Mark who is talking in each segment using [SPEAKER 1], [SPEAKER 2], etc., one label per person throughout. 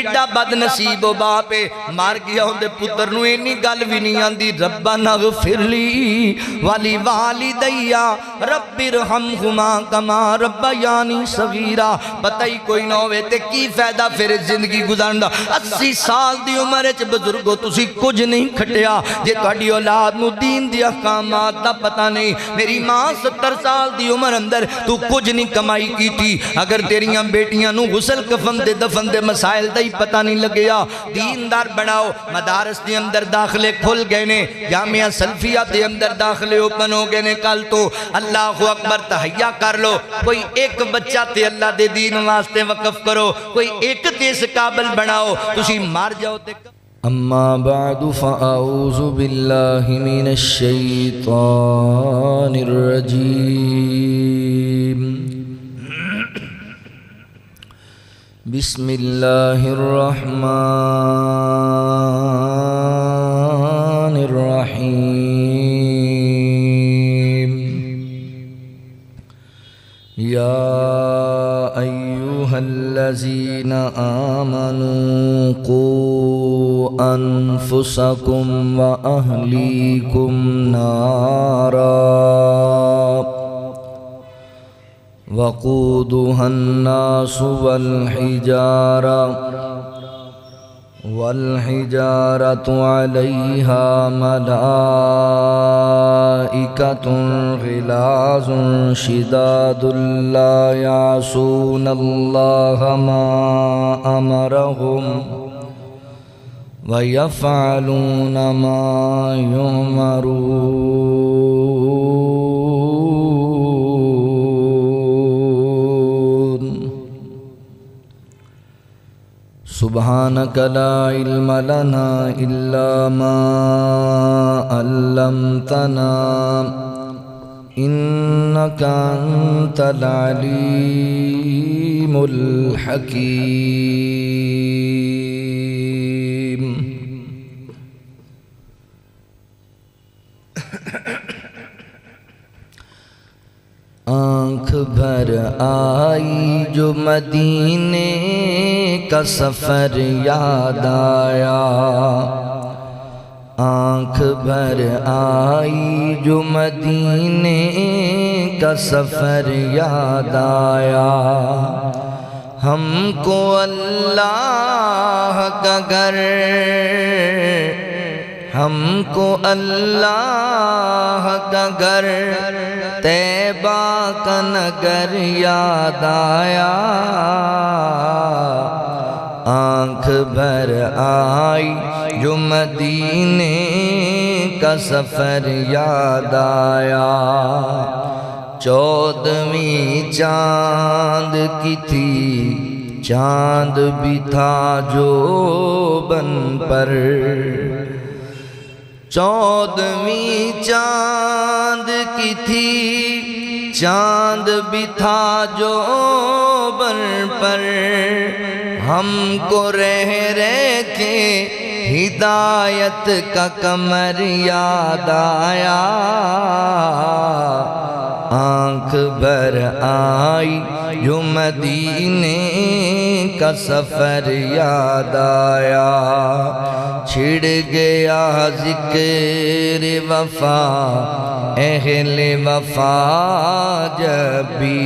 [SPEAKER 1] کڈا بد نصیب و باپ مار گیا ہوندے پتر نو اینی گل بھی نہیں آندی ربنا اغفر لی ولی والدیا رب ارحمہما کما ربیانی صغیرا پتہ ہی کوئی نہ ہوئے تے کی فائدہ پھر زندگی گزارنا 80 سال دی عمر وچ بزرگو تسی کچھ نہیں کھٹیا جے تہاڈی اولاد نو دین دی احکامات دا پتہ نہیں میری ماں 70 سال دی عمر اندر تو کچھ نہیں کمائی کی تھی اگر تیریاں بیٹیاں نو غسل کفن دے دفن دے مسائل دا ہی پتہ نہیں لگیا دیندار بناؤ مدارس دے اندر داخلے کھل گئے نے جامعہ سلفیہ دے اندر داخلے اوپن ہو گئے نے کل تو اللہ اکبر تحیہ کر لو کوئی ایک بچہ تے اللہ دے دین واسطے وقف کرو کوئی ایک تے اس قابل بناؤ تسی مار جاؤ تے
[SPEAKER 2] اما بعد فاعوذ باللہ من الشیطان الرجیم بسم اللہ الرحمن الرحیم یا ایوہا الذین آمنوا قوا انفسکم واہلیکم نارا وقودها الناس والحجارة عليها ملائكة غلاظ شداد لا يعصون الله ما أمرهم ويفعلون ما يؤمرون سبحانك لا علم لنا إلا ما علمتنا إنك أنت العليم الحكيم آنکھ بھر آئی جو مدینے کا سفر یاد آیا آنکھ بھر آئی جو مدینے کا سفر یاد آیا ہم کو اللہ کا گھر ہم کو اللہ کا گھر طیبہ کا نگر یاد آیا آنکھ بھر آئی جو مدینے کا سفر یاد آیا 14ویں چاند کی تھی چاند بھی تھا جو بن پر 14ویں چاند کی تھی چاند بھی تھا جو بن پر ہم کو رہ کے ہدایت کا قمر یاد آیا آنکھ بھر آئی جو مدینے کا سفر یاد آیا چھڑ گیا ذکر وفا اہل وفا جب بھی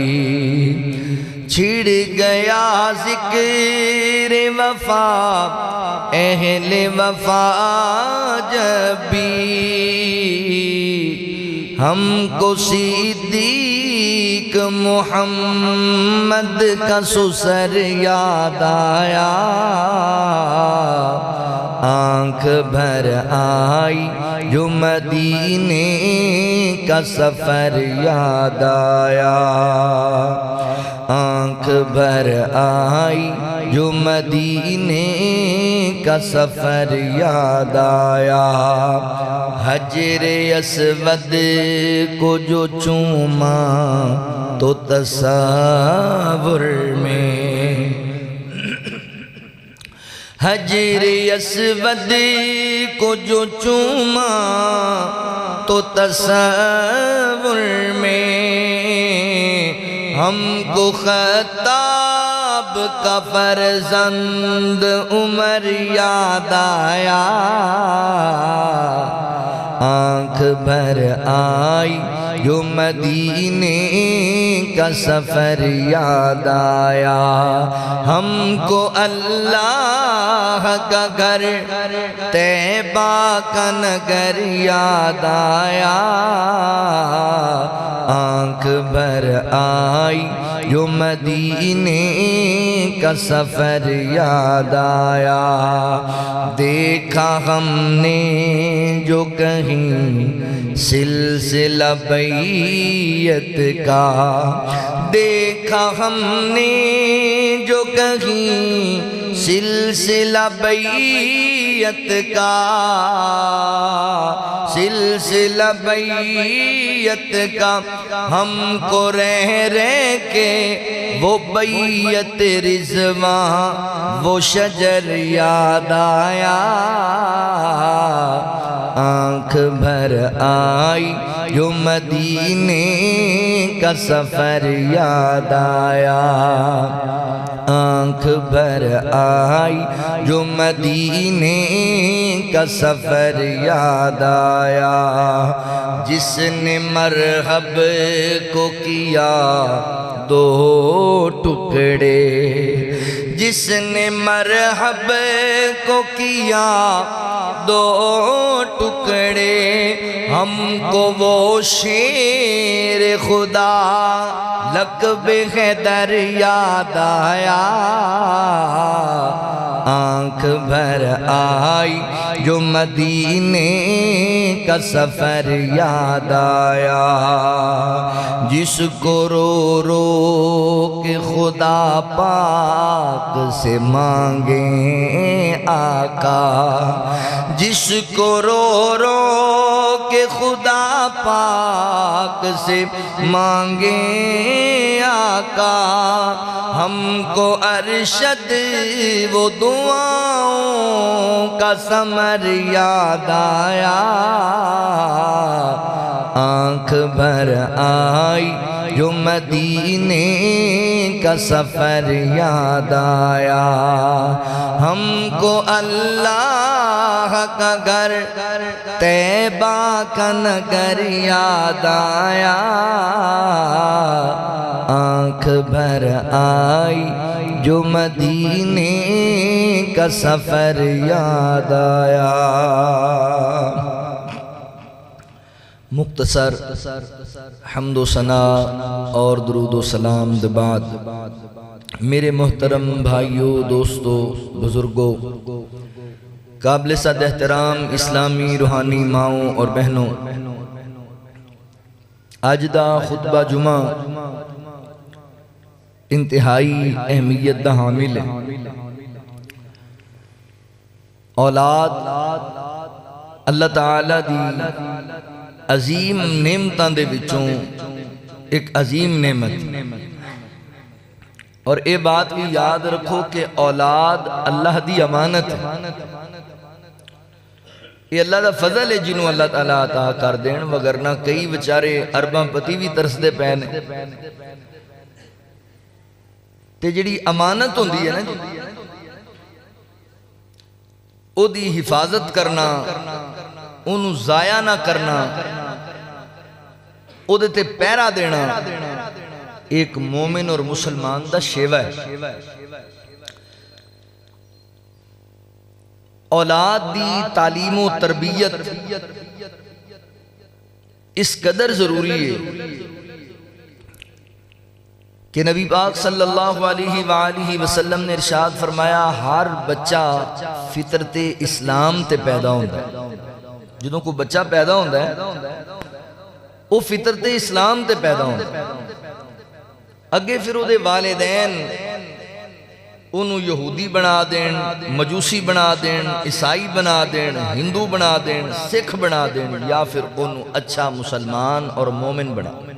[SPEAKER 2] چھڑ گیا ذکر وفا اہل وفا جب بھی ہم کو صدیق محمد کا سسر یاد آیا آنکھ بھر آئی جو مدینے کا سفر یاد آیا آنکھ بھر آئی جو مدینے کا سفر یاد آیا حجر اسود کو جو چوما تو تصور میں حجر اسود کو جو چوما تو تصور میں ہم کو خطاب کا فرزند عمر یاد آیا، آنکھ بھر آئی جو مدینے کا سفر یاد آیا، ہم کو اللہ کا گھر طیبہ کا نگر یاد آیا، آنکھ بھر آئی جو مدینے کا سفر یاد آیا، دیکھا ہم نے جو کہیں سلسلہ بیعت کا، دیکھا ہم نے جو کہیں سلسلہ بیعت کا، سلسلہ بیعت کا، ہم کو رہ کے وہ بیعت رضوان وہ شجر یاد آیا، آنکھ بھر آئی جو مدینے کا سفر یاد آیا، آنکھ بھر آئی جو مدینے کا سفر یاد آیا، جس نے مرحب کو کیا دو ٹکڑے، جس نے مرحب کو کیا دو ٹکڑے، ہم کو وہ شیر خدا لقب حیدر یاد آیا، آنکھ بھر آئی جو مدینے کا سفر یاد آیا، جس کو رو رو کے خدا پاک سے مانگیں آقا، جس کو رو رو کے خدا پاک سے مانگیں آقا، ہم کو ارشد وہ دعاؤں کا ثمر یاد آیا، آنکھ بھر آئی جو مدینے کا سفر یاد آیا، ہم کو اللہ کا گھر طیبہ کا نگر یاد آیا، آنکھ بھر آئی جو مدینے کا سفر یاد آیا۔ مختصر حمد و ثنا اور درود و سلام دے بعد میرے محترم بھائیوں، دوستوں، بزرگوں، قابل صد احترام اسلامی روحانی ماؤں اور بہنوں، آج دا خطبہ جمعہ انتہائی اہمیت دا حامل ہے۔ اولاد اللہ تعالیٰ دی عظیم نعمتاں دے وچوں ایک عظیم نعمت، اور اے بات بھی یاد رکھو کہ اولاد اللہ دی امانت ہے، یہ اللہ دا فضل ہے جنہوں اللہ تعالیٰ عطا کر دین، وگرنہ کئی بچارے ارباں پتی بھی ترس دے پینے تے جڑی امانت ہوندی ہے نا جی، او دی حفاظت کرنا، انہوں ضائع نہ کرنا، او دے تے پیرا دینا ایک مومن اور مسلمان دا شیوہ ہے۔ اولاد دی تعلیم و تربیت اس قدر ضروری ہے کہ نبی پاک صلی اللہ علیہ وآلہ وسلم نے ارشاد فرمایا، ہر بچہ فطرت اسلام تے پیدا ہوتا ہے۔ جدوں کو بچہ پیدا ہوتا ہے وہ فطرت اسلام تے پیدا ہوتا ہے، اگے پھر وہ دے والدین انہوں یہودی بنا دین، مجوسی بنا دین، عیسائی بنا دین، ہندو بنا دین، سکھ بنا دین، یا پھر انہوں اچھا مسلمان اور مومن بنا دین۔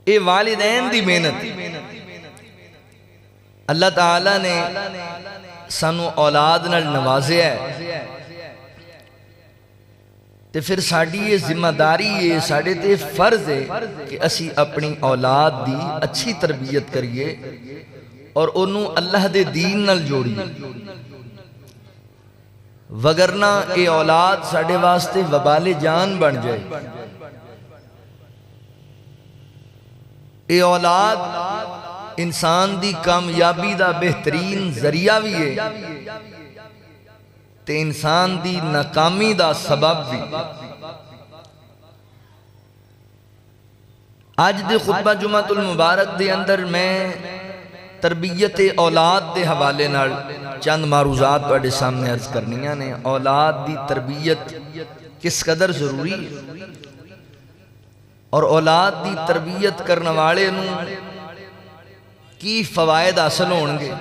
[SPEAKER 2] اے والدین دی محنت، اللہ تعالیٰ نے سانو اولاد نال نوازیا ہے، تے پھر ساڑی یہ ذمہ داری ہے، ساڑے تے فرض ہے کہ اسی اپنی اولاد دی اچھی تربیت کریے اور انہوں اللہ دے دین نال جوڑیے، وگرنہ اے اولاد ساڑے واسطے وبال جان بن جائے۔ اے اولاد انسان دی کامیابی دا بہترین ذریعہ بھی ہے تے انسان دی ناکامی دا سبب بھی۔ آج دے خطبہ جمعہ المبارک دے اندر میں تربیت اولاد دے حوالے نال چند معروضات بڑے سامنے عرض کرنیاں نے۔ اولاد دی تربیت کس قدر ضروری ہے اور اولاد دی تربیت کرنے والے نوں کی فوائد حاصل ہونگے،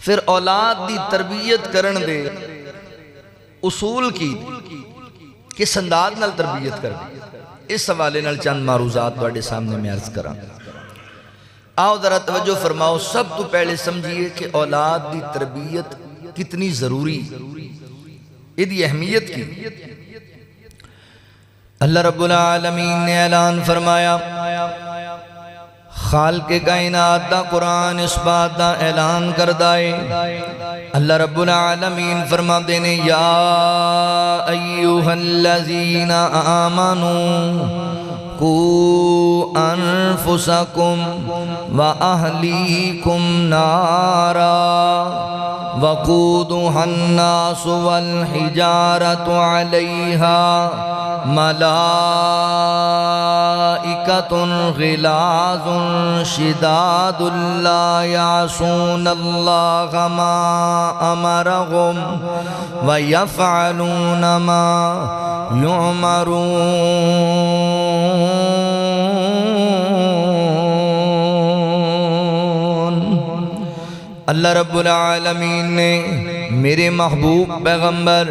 [SPEAKER 2] پھر اولاد دی تربیت کرن دے اصول کی کس انداز نال تربیت کر دی، اس حوالے نال چند معروضات بڑے سامنے میں عرض کراں۔ آؤ ذرا توجہ فرماؤ، سب تو پہلے سمجھیے کہ اولاد دی تربیت کتنی ضروری، ادھی اہمیت کی۔ اللہ رب العالمین نے اعلان فرمایا، خالق کائنات دا قرآن اس بات دا اعلان کردائے۔ اللہ رب العالمین فرما دینے، یا ایوہا الذین آمنوا قو انفسکم و اہلیکم نارا وقودها الناس والحجارة عليها ملائكة غلاظ شداد لا يعصون الله ما أمرهم ويفعلون ما يؤمرون۔ اللہ رب العالمین نے میرے محبوب پیغمبر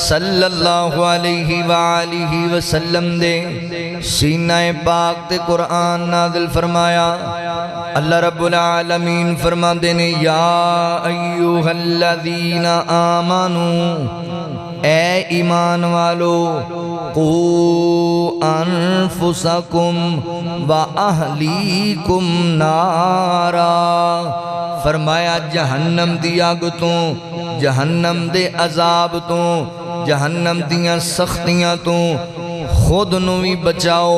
[SPEAKER 2] صلی اللہ علیہ وآلہ وسلم دے سینہ پاک تے قرآن نازل فرمایا۔ اللہ رب العالمین فرما دینے، یا ایوہا الذین آمنوا، اے ایمان والو، قو انفسکم و اہلیکم نارا، فرمایا جہنم دی آگ تو، جہنم دے عذاب تو، جہنم دیاں سختیاں تو خود نو بھی بچاؤ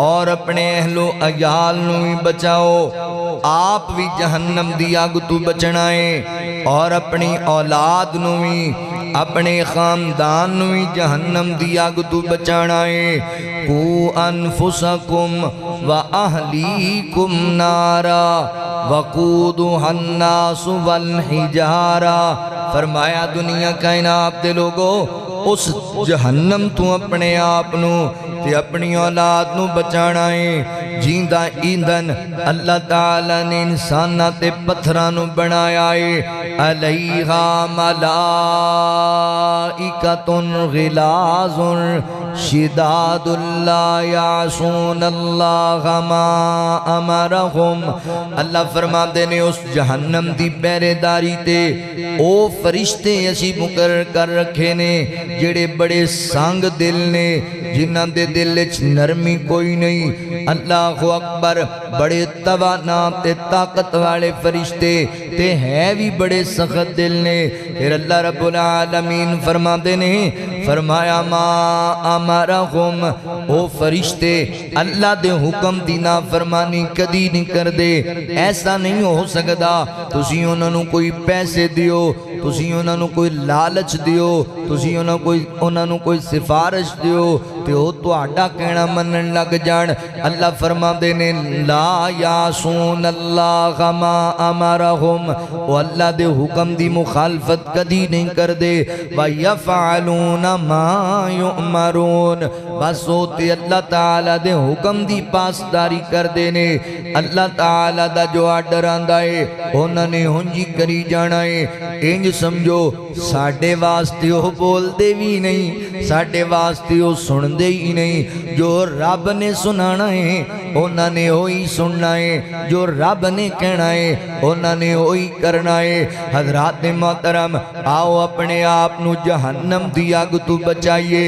[SPEAKER 2] اور اپنے اہل و عیال نو بھی بچاؤ۔ آپ بھی جہنم دی آگ تو بچنائے اور اپنی اولاد نو بھی، اپنے خاندان نو بھی جہنم دی آگ تو بچانائے۔ قو انفسکم و اہلیکم نارا وقودها الناس والحجارہ، فرمایا دنیا کائنات دے لوگو، اس جہنم تو اپنے آپنو تے اپنی اولاد نو بچانائے۔ جیندہ ایندھن اللہ تعالیٰ نے انسانہ تے پتھرانو بنایا ہے، علیہا ملائکۃ غلاظ شداد لا یعصون اللہ ما امرہم۔ اللہ فرما دینے اس جہنم دی پہرے داری تے او فرشتے اسی مقرر کر رکھے نے جڑے بڑے سانگ دل نے، جنہاں دے دل اچ نرمی کوئی نہیں۔ اللہ اکبر، بڑے توانا تے طاقت والے فرشتے تے ہے بھی بڑے سخت دل نے۔ پھر اللہ رب العالمین فرما دینے، فرمایا ما امرہم، او فرشتے اللہ دے حکم دی نافرمانی کدی نہیں کر دے۔ ایسا نہیں ہو سکتا تسی انہوں نے کوئی پیسے دیو، تسی انہوں نے کوئی لالچ دیو، تسی انہوں نے کوئی سفارش دیو تے ہو تو آڈا کہنا منن لگ جان۔ اللہ فرما دینے، لا یعصون اللہ ما امرہم، وہ اللہ دے حکم دی مخالفت کدی نہیں کر دے۔ وَيَفْعَلُونَ مَا يُؤْمَرُونَ، بس ہوتے اللہ تعالیٰ دے حکم دی پاسداری کر دینے۔ اللہ تعالیٰ دا جو آڈر آندہ ہے انہوں نے ہنجی کری جانا ہے۔ انج سمجھو ساڑھے واسطے ہو بول دے بھی نہیں، ساڑھے واسطے ہو سن دے ہی نہیں، جو رب نے سنانا ہے
[SPEAKER 1] انہوں نے وہی سننا ہے، جو رب نے کہنا ہے انہوں نے وہی کرنا ہے۔ حضرات محترم، آؤ اپنے آپ نو جہنم دی اگ تو بچائیے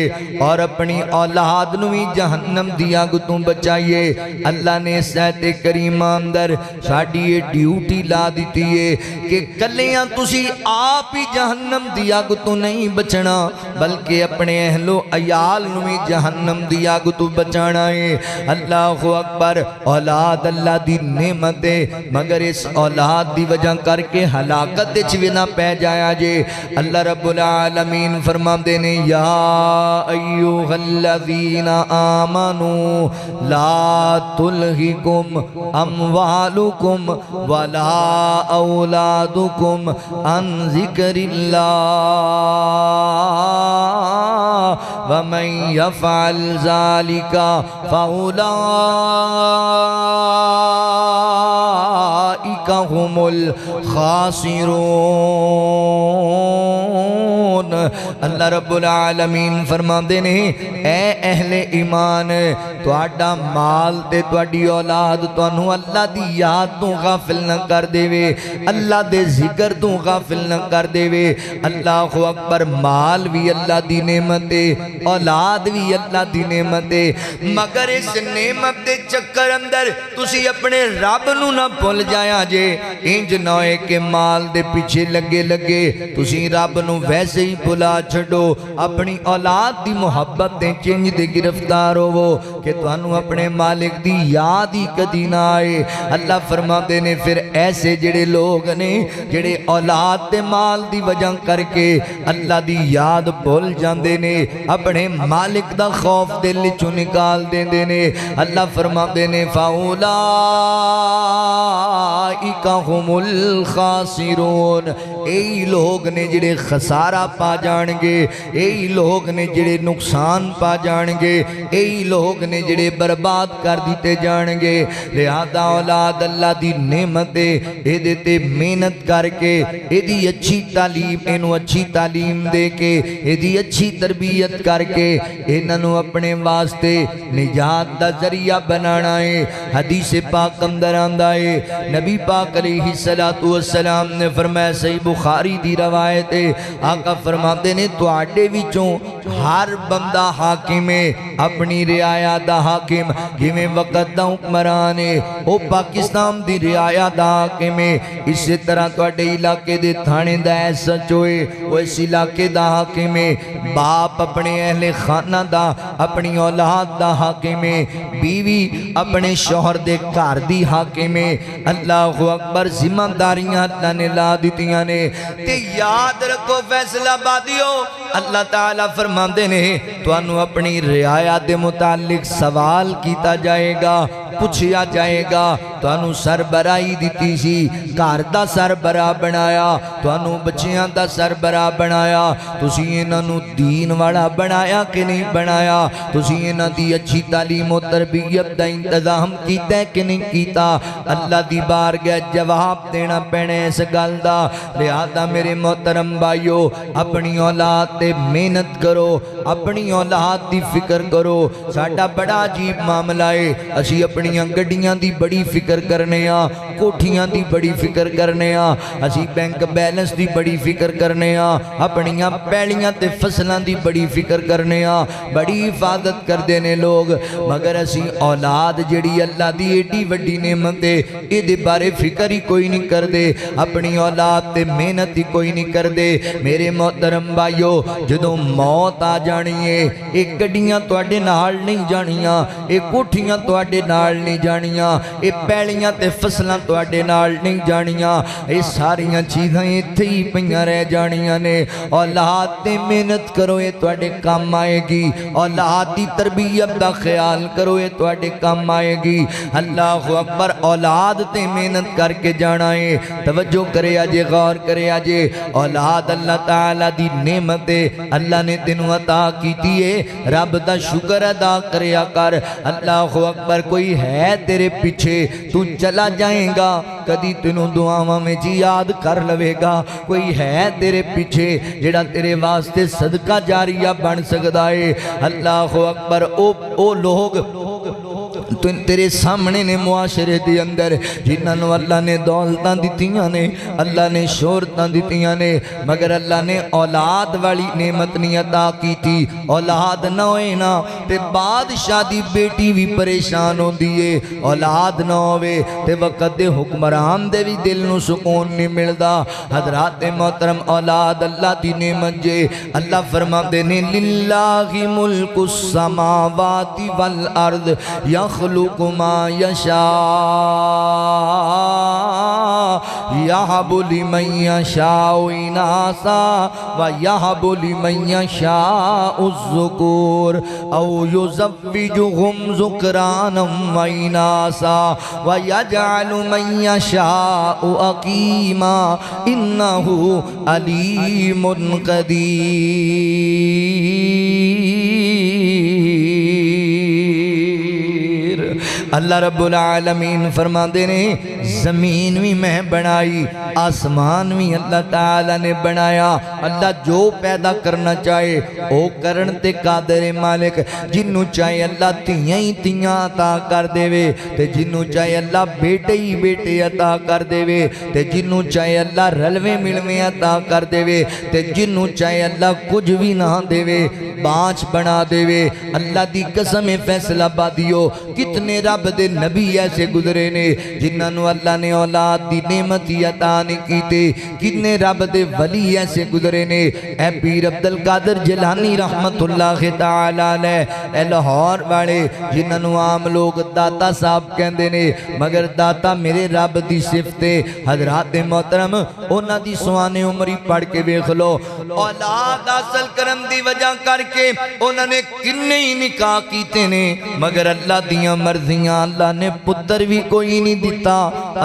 [SPEAKER 1] اور اپنی اولاد نو بھی جہنم دی اگ تو بچائیے۔ اللہ نے سیت کریمہ اندر ساڈی یہ ڈیوٹی لا دیتی ہے کہ کلیاں تسی آپ ہی جہنم دی اگ تو نہیں بچنا، بلکہ اپنے اہل و عیال نو بھی جہنم دی اگ تو بچانا ہے۔ اللہ اکبر، اولاد اللہ دی نعمت ہے، مگر اس اولاد دی وجہ کر کے ہلاکت وچ بھی نہ پہ جایا جے۔ اللہ رب العالمین فرماندے نے یا ایھا الذین آمنوا لا تلہکم اموالکم ولا اولادکم عن ذکر اللہ ومن یفعل ذلک فاولئک هم الخاسرون۔ اللہ رب العالمین فرماندے نے اے اہل ایمان، تہاڈا مال تے تہاڈی اولاد تانوں اللہ دی یاد تو غافل نہ کر دے وے، اللہ دے ذکر تو غافل نہ کر دے وے۔ اللہ اکبر، مال بھی اللہ دی نعمت ہے، اولاد بھی اللہ دی نعمت ہے، مگر اس نعمت دے چکر اندر تسی اپنے رب نو نہ بھول جایا جے۔ انج نہ ہوئے کہ مال دے پیچھے لگے لگے تسی رب نو ویسے ہی بھلا چھڑو، اپنی اولاد دی محبت دے چنج دے گرفتار ہو کہ تانوں اپنے مالک دی یاد ہی کدی نہ آئے۔ اللہ فرماتے نے پھر ایسے جڑے لوگ نے جڑے اولاد تے مال دی وجہ کر کے اللہ دی یاد بھول جاندے نے، اپنے مالک دا خوف دل چوں نکال دیندے نے۔ اللہ فرماتے نے فاولئک هم الخاسرون، ایہی لوگ نے جڑے خسارہ پا جان گے، ایہی لوگ نے جڑے نقصان پا جان گے، ایہی لوگ نے جڑے برباد کر دیتے جان گے۔ لہذا اولاد اللہ دی نعمت ہے، اے دیتے محنت کر کے، اے دی اچھی تعلیم، انہوں اچھی تعلیم دے کے، اے دی اچھی تربیت کر کے انہوں اپنے واسطے نجات دا ذریعہ بنانا ہے۔ حدیث پاک اندر آندہ ہے، نبی پاک علیہ السلام نے فرمایا، صحیح بخاری دی روایت ہے، آقا فرماتے نے تواڈے وچوں ہر بندہ حاکم ہے، اپنی رعایا دا حاکم، جویں وقت دا حکمران ہے او پاکستان دی رعایا دا حاکم ہے، اسی طرح تواڈے علاقے دے تھانے دا ایس ایچ او ہے وہ اس علاقے دا حاکم ہے، باپ اپنے اہل خانہ دا اپنی اولاد دا حاکم ہے، بیوی اپنے شوہر دے گھر دی حاکم ہے۔ اللہ اکبر، ذمہ داریاں اللہ نے لا دیتیاں نے، تے یاد رکھو فیصلہ بادیو، اللہ تعالیٰ فرماندے نے تانوں اپنی رعایا دے متعلق سوال کیتا جائے گا، پوچھیا جائے گا۔ تانوں سربراہی دیتی سی، گھر دا سربراہ بنایا، تانوں بچیاں دا سربراہ بنایا، تسی انہاں نوں دین والا بنایا کہ نہیں بنایا، تسی انہاں دی اچھی تعلیم و تربیت دا انتظام کیتا ہے کہ نہیں کیتا۔ اللہ دی بارگاہ جواب دینا پینا اس گل دا۔ لہذا میرے محترم بھائیو، اپنی اولاد تے محنت کرو، اپنی اولاد دی فکر کرو۔ ساڈا بڑا عجیب معاملہ ہے، اسی اپنی گڈیاں دی بڑی فکر کرنے ہاں، کوٹھیاں دی بڑی فکر کرنے ہاں، اسی بینک بیلنس دی بڑی فکر کرنے ہاں، اپنیاں پیڑیاں تے فصلاں دی بڑی فکر کرنے ہاں، بڑی حفاظت کر دینے لوگ، مگر اسی اولاد جڑی اللہ دی ایڈی وڈی نعمت ہے، اے دے بارے فکر ہی کوئی نہیں کر دے، اپنی اولاد تے محنت ہی کوئی نہیں کر دے۔ میرے محترم بھائیو، جدوں موت آ جانی ہے، اے گڈیاں تواڈے نال نہیں جانیاں، اے کوٹھیاں تواڈے نال نہیں جانیاں، اے پیڑیاں تے فصلاں تواڈے نال نہیں جانیاں، اے ساریاں چیزاں ایتھے ہی پئیاں رہ جانیاں نے۔ اولاد تے محنت کرو، اے تواڈے کام آئے گی، اولاد دی تربیت دا خیال کرو، اے تواڈے کام آئے گی۔ اللہ اکبر، اولاد تے محنت کر کے جانا ہے۔ توجہ کرے آجے، غور کرے آجے، اولاد اللہ تعالیٰ دی نعمت ہے، اللہ نے تینوں عطا کیتی ہے، رب دا شکر ادا کریا کر۔ اللہ اکبر، کوئی ہے تیرے پیچھے، تو چلا جائیں گا، کدی تینوں دعاواں میں جی یاد کر لوے گا۔ کوئی ہے تیرے پیچھے جڑا تیرے واسطے صدقہ جاریہ بن سکتا ہے۔ اللہ اکبر، او لوگ تیرے سامنے نے معاشرے دے اندر جنہاں نو اللہ نے دولتاں دتیاں نے اللہ نے شہرتاں دتیاں نے مگر اللہ نے اولاد والی نعمت نہیں عطا کی تھی اولاد نہ ہوئے نا تے بادشاہ دی بیٹی بھی پریشان ہو دیئے اولاد نہ ہوئے تے وقت دے حکمران دے بھی دل نو سکون نہیں ملدا حضرات محترم اولاد اللہ دی نعمت جے اللہ فرما دینے للہ ملک السماوات والارض یخلق ما یشاء یہب لمن یشاء اناسا ویہب لمن یشاء الذکور او یزوجہم ذکرانا واناسا ویجعل من یشاء عقیما انہو علیم قدیر اللہ رب العالمین فرما دینے زمین بھی میں بنائی آسمان بھی اللہ تعالیٰ نے بنایا اللہ جو پیدا کرنا چاہے او کرن تے قادر مالک جنہوں چاہے اللہ تیاں ہی تیاں عطا کر دے وے تے جنہوں چاہے اللہ بیٹے ہی بیٹے عطا کر دے وے تے جنہوں چاہے اللہ رلوے ملوے عطا کر دے وے تے جنہوں چاہے اللہ کچھ بھی نہ دے وے بانچ بنا دے وے اللہ دی قسم فیصلہ بادیو کتنے رب دے نبی ایسے گزرے نے جنہوں اللہ نے اولاد دی نعمتی عطا نہیں کیتے کتنے رب دے ولی ایسے گزرے نے اے پیر عبدالقادر جیلانی رحمت اللہ تعالیٰ علیہ اے لاہور والے جنہوں عام لوگ داتا صاحب کہندے نے مگر داتا میرے رب دی صفتے حضرات محترم انہاں دی سوانے عمری پڑھ کے بیخ لو اولاد حاصل کرن دی وجہ کر کے انہوں نے کنے ہی نکاح کیتے نے مگر اللہ دیاں مرضیاں اللہ نے پتر بھی کوئی نہیں دیتا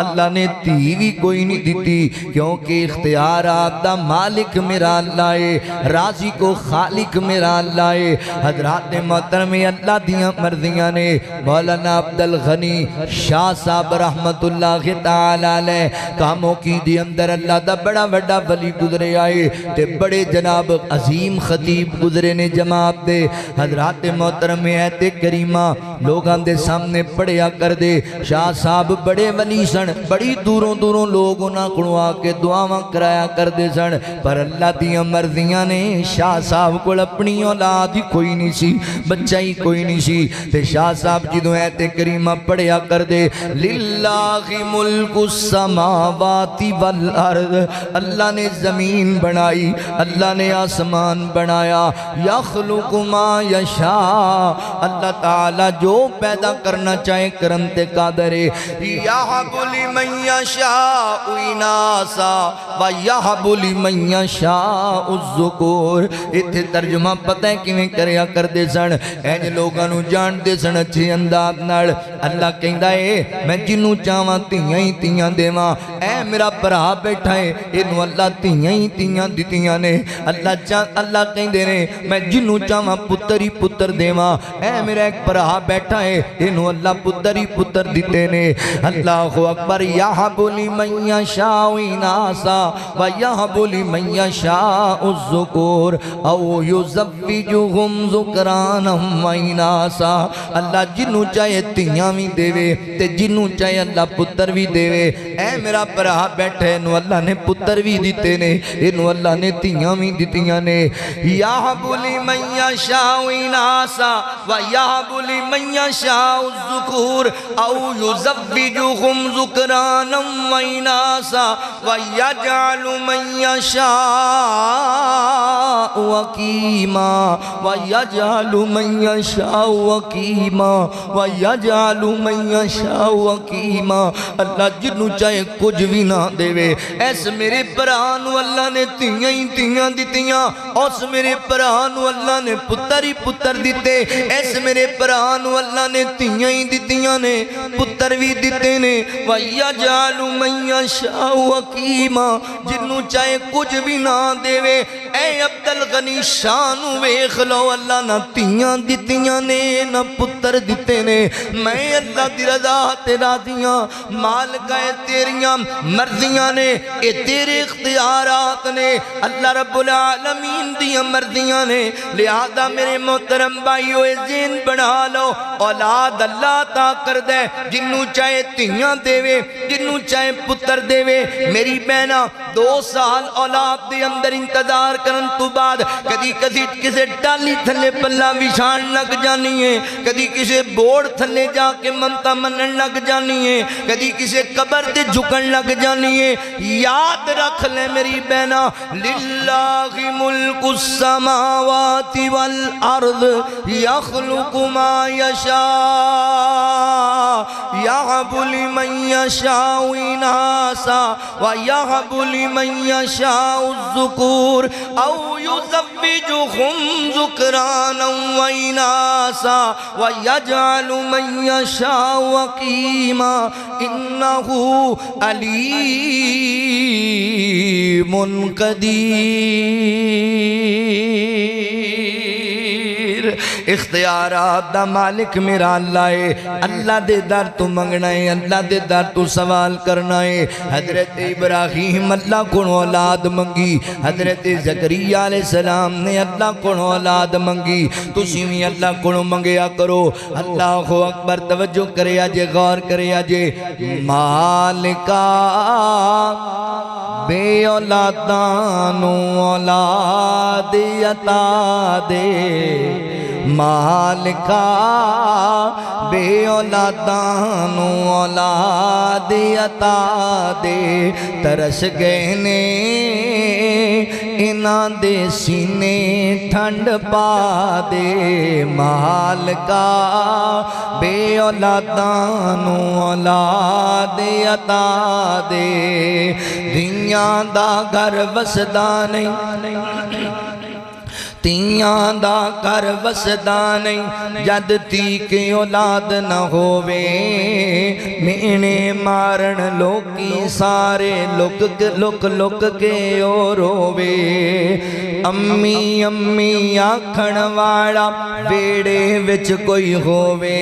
[SPEAKER 1] اللہ نے تھی بھی کوئی نہیں دیتی کیونکہ اختیارات دا مالک میرا اللہ ہے راضی کو خالق میرا اللہ ہے حضرات محترم اللہ دیاں مرضیاں نے مولانا عبدالغنی شاہ صاحب رحمت اللہ تعالیٰ علیہ کاموں کی دی اندر اللہ دا بڑا بڑا ولی گزرے آئے تے بڑے جناب عظیم خطیب گزرے نے جماعت دے حضرات محترم ایت کریمہ لوگاں دے سامنے پڑھیا کر دے شاہ صاحب بڑے ولی سن بڑی دوروں دوروں لوگ انہاں کڑوں آ کے دعاواں کرایا کر دے سن پر اللہ دیاں مرضیاں نے شاہ صاحب کو اپنی اولاد ہی کوئی نہیں سی بچہ ہی کوئی نہیں سی تے شاہ صاحب جدوں ایت کریمہ پڑھیا کر دے للہ ملک السماوات والارض اللہ نے زمین بنائی اللہ نے آسمان بنایا یخلق ما یشاء اللہ تعالیٰ جو پیدا کرنا چاہے کرن تے قادر ہے یہب لمن یشاء اناسا ویہب لمن یشاء الذکور اتھے ترجمہ پتہ ہے کیویں کریا کر دے سن این لوگاں نو جان دے سن اچھے انداز نال اللہ کہندا ہے میں جنوں چاواں تیاں ہی تیاں دیواں اے میرا بھرا بیٹھا ہے اینو اللہ تیاں ہی تیاں دتیاں نے اللہ کہندے نے میں جنوں چاواں پتر ہی پتر دیواں اے میرا ایک بھرا بیٹھا ہے اینو اللہ پتر ہی پتر دیتے نے اللہ اکبر یہب لمن یشاء اناسا ویہب لمن یشاء الذکور او یزوجہم ذکرانا واناسا اللہ جنوں چاہے تیاں بھی دے وے تے جنوں چاہے اللہ پتر بھی دے وے اے میرا بھرا بیٹھے انو اللہ نے پتر بھی دیتے نے انو اللہ نے تیاں بھی دیتیاں نے یہب لمن یشاء اناسا ویہب لمن یشاء الذکور او یزوجہم ذکرانا واناسا ویجعل من یشاء عقیما ویجعل من یشاء عقیما ویجعل من یشاء عقیما اللہ جنوں چاہے کچھ بھی نہ دے وے ایس میرے پرانو اللہ نے تیاں ہی تیاں دیتیاں اس میرے پرانو اللہ نے پتر ہی پتر دیتے ایس میرے پرانو اللہ نے تیاں ہی دیتیاں نے پتر بھی دیتے نے وَيَجْعَلُ مَن يَشَاءُ عَقِيمًا جنوں چاہے کچھ بھی نہ دے وے اے عبدالغنی شان ویکھ لو اللہ نہ تیاں دتیاں نے نہ پتر دتے نے میں اللہ دی رضا تے راضیاں مالک ہے تیریاں مرضیاں نے اے تیرے اختیارات نے اللہ رب العالمین دیاں مرضیاں نے لہذا میرے محترم بھائیو ذہن بنا لو اولاد اللہ عطا کر دے جنوں چاہے تیاں دے وے جنوں چاہے پتر دے وے میری بہنا 2 سال اولاد دے اندر انتظار کرن تو بعد کدی کسے ڈالی تھلے پلہ وشان لگ جانی ہے کدی کسے بوڑ تھلے جا کے منتا منن لگ جانی ہے کدی کسے قبر دے جھکن لگ جانی ہے یاد رکھ لے میری بہنا للہ ملک السماوات والارض یخلق ما یشاء یہب لمن یشاء اناسا ویہب لمن یشاء الذکور او یزوجہم ذکرانا واناسا ویجعل من یشاء عقیما انہو علیم قدیر اختیارات دا مالک میرا اللہ ہے اللہ دے در تو منگنا ہے اللہ دے در تو سوال کرنا ہے حضرت ابراہیم اللہ کو اولاد منگی حضرت زکریا علیہ السلام نے اللہ کو اولاد منگی تسی بھی اللہ کو منگیا کرو اللہ اکبر توجہ کرے آجے غور کرے آجے مالکا بے اولادانو اولاد عطا دے مالکا بے اولادانو اولاد عطا دے ترس گئے نے انہاں دے سینے ٹھنڈ پا دے مالکا بے اولادانو اولاد عطا دے دنیا دا گھر وسدا نہیں تیاں دا کر وسدا نہیں جد تی کے اولاد نہ ہووے مینے مارن لوکی سارے لک کے او رووے امی امی آکھن واڑا بیڑے وچ کوئی ہووے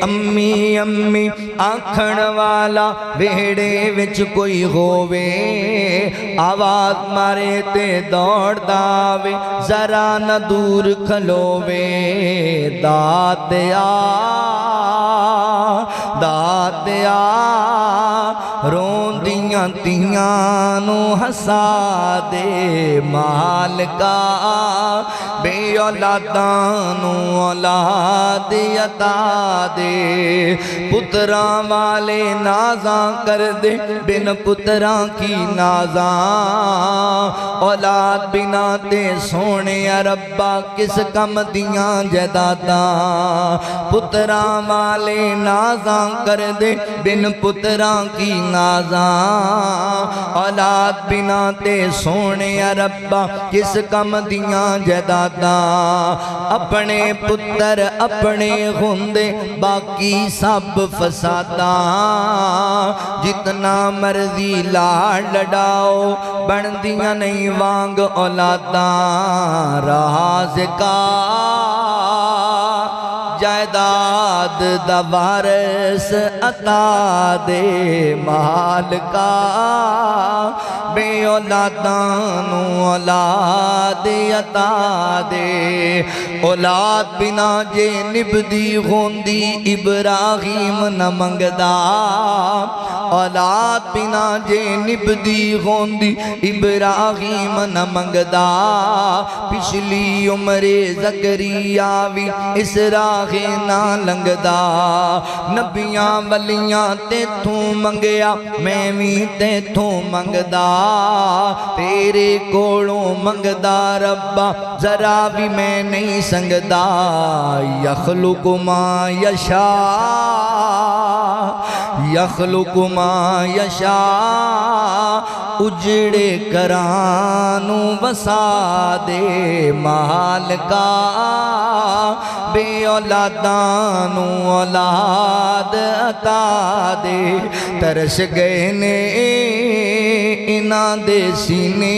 [SPEAKER 1] امی امی آکھن والا بیڑے وچ کوئی ہووے آواز مارے تے دوڑ داوے ذرا نہ دور کھلووے داتیا رون دیاں تیاں نو ہسا دے مالکا بے اولادانو اولاد عطا دے پتراں والے نازاں کر دے بن پتراں کی نازاں اولاد بنا تے سونے ربا کس کم دیاں جداداں پتراں والے نازاں کر دے بن پتراں کی نازاں اولاد بنا تے سونے ربا کس کم دیاں جداداں اپنے پتر اپنے ہوندے باقی سب فساداں جتنا مرضی لاڑ لڑاؤ بن دیاں نہیں وانگ اولاداں رازقا جائیداد دا وارث عطا دے مالکا بے اولادانو اولاد عطا دے اولاد بنا جے نبدی ہوندی ابراہیم نہ منگدا اولاد بنا جے نبدی ہوندی ابراہیم نہ منگدا پچھلی عمر زکریا بھی اس راہ نہ لنگدا نبیاں ولیاں تے تھوں منگیا میں بھی تے تھوں منگدا تیرے کولوں منگدا ربا ذرا بھی میں نہیں سنگدا یخلق ما یشاء یخلق ما یشاء اجڑے کرانو وسا دے مالکا بے اولادانو اولاد عطا دے ترس گئے نے انہاں دے سینے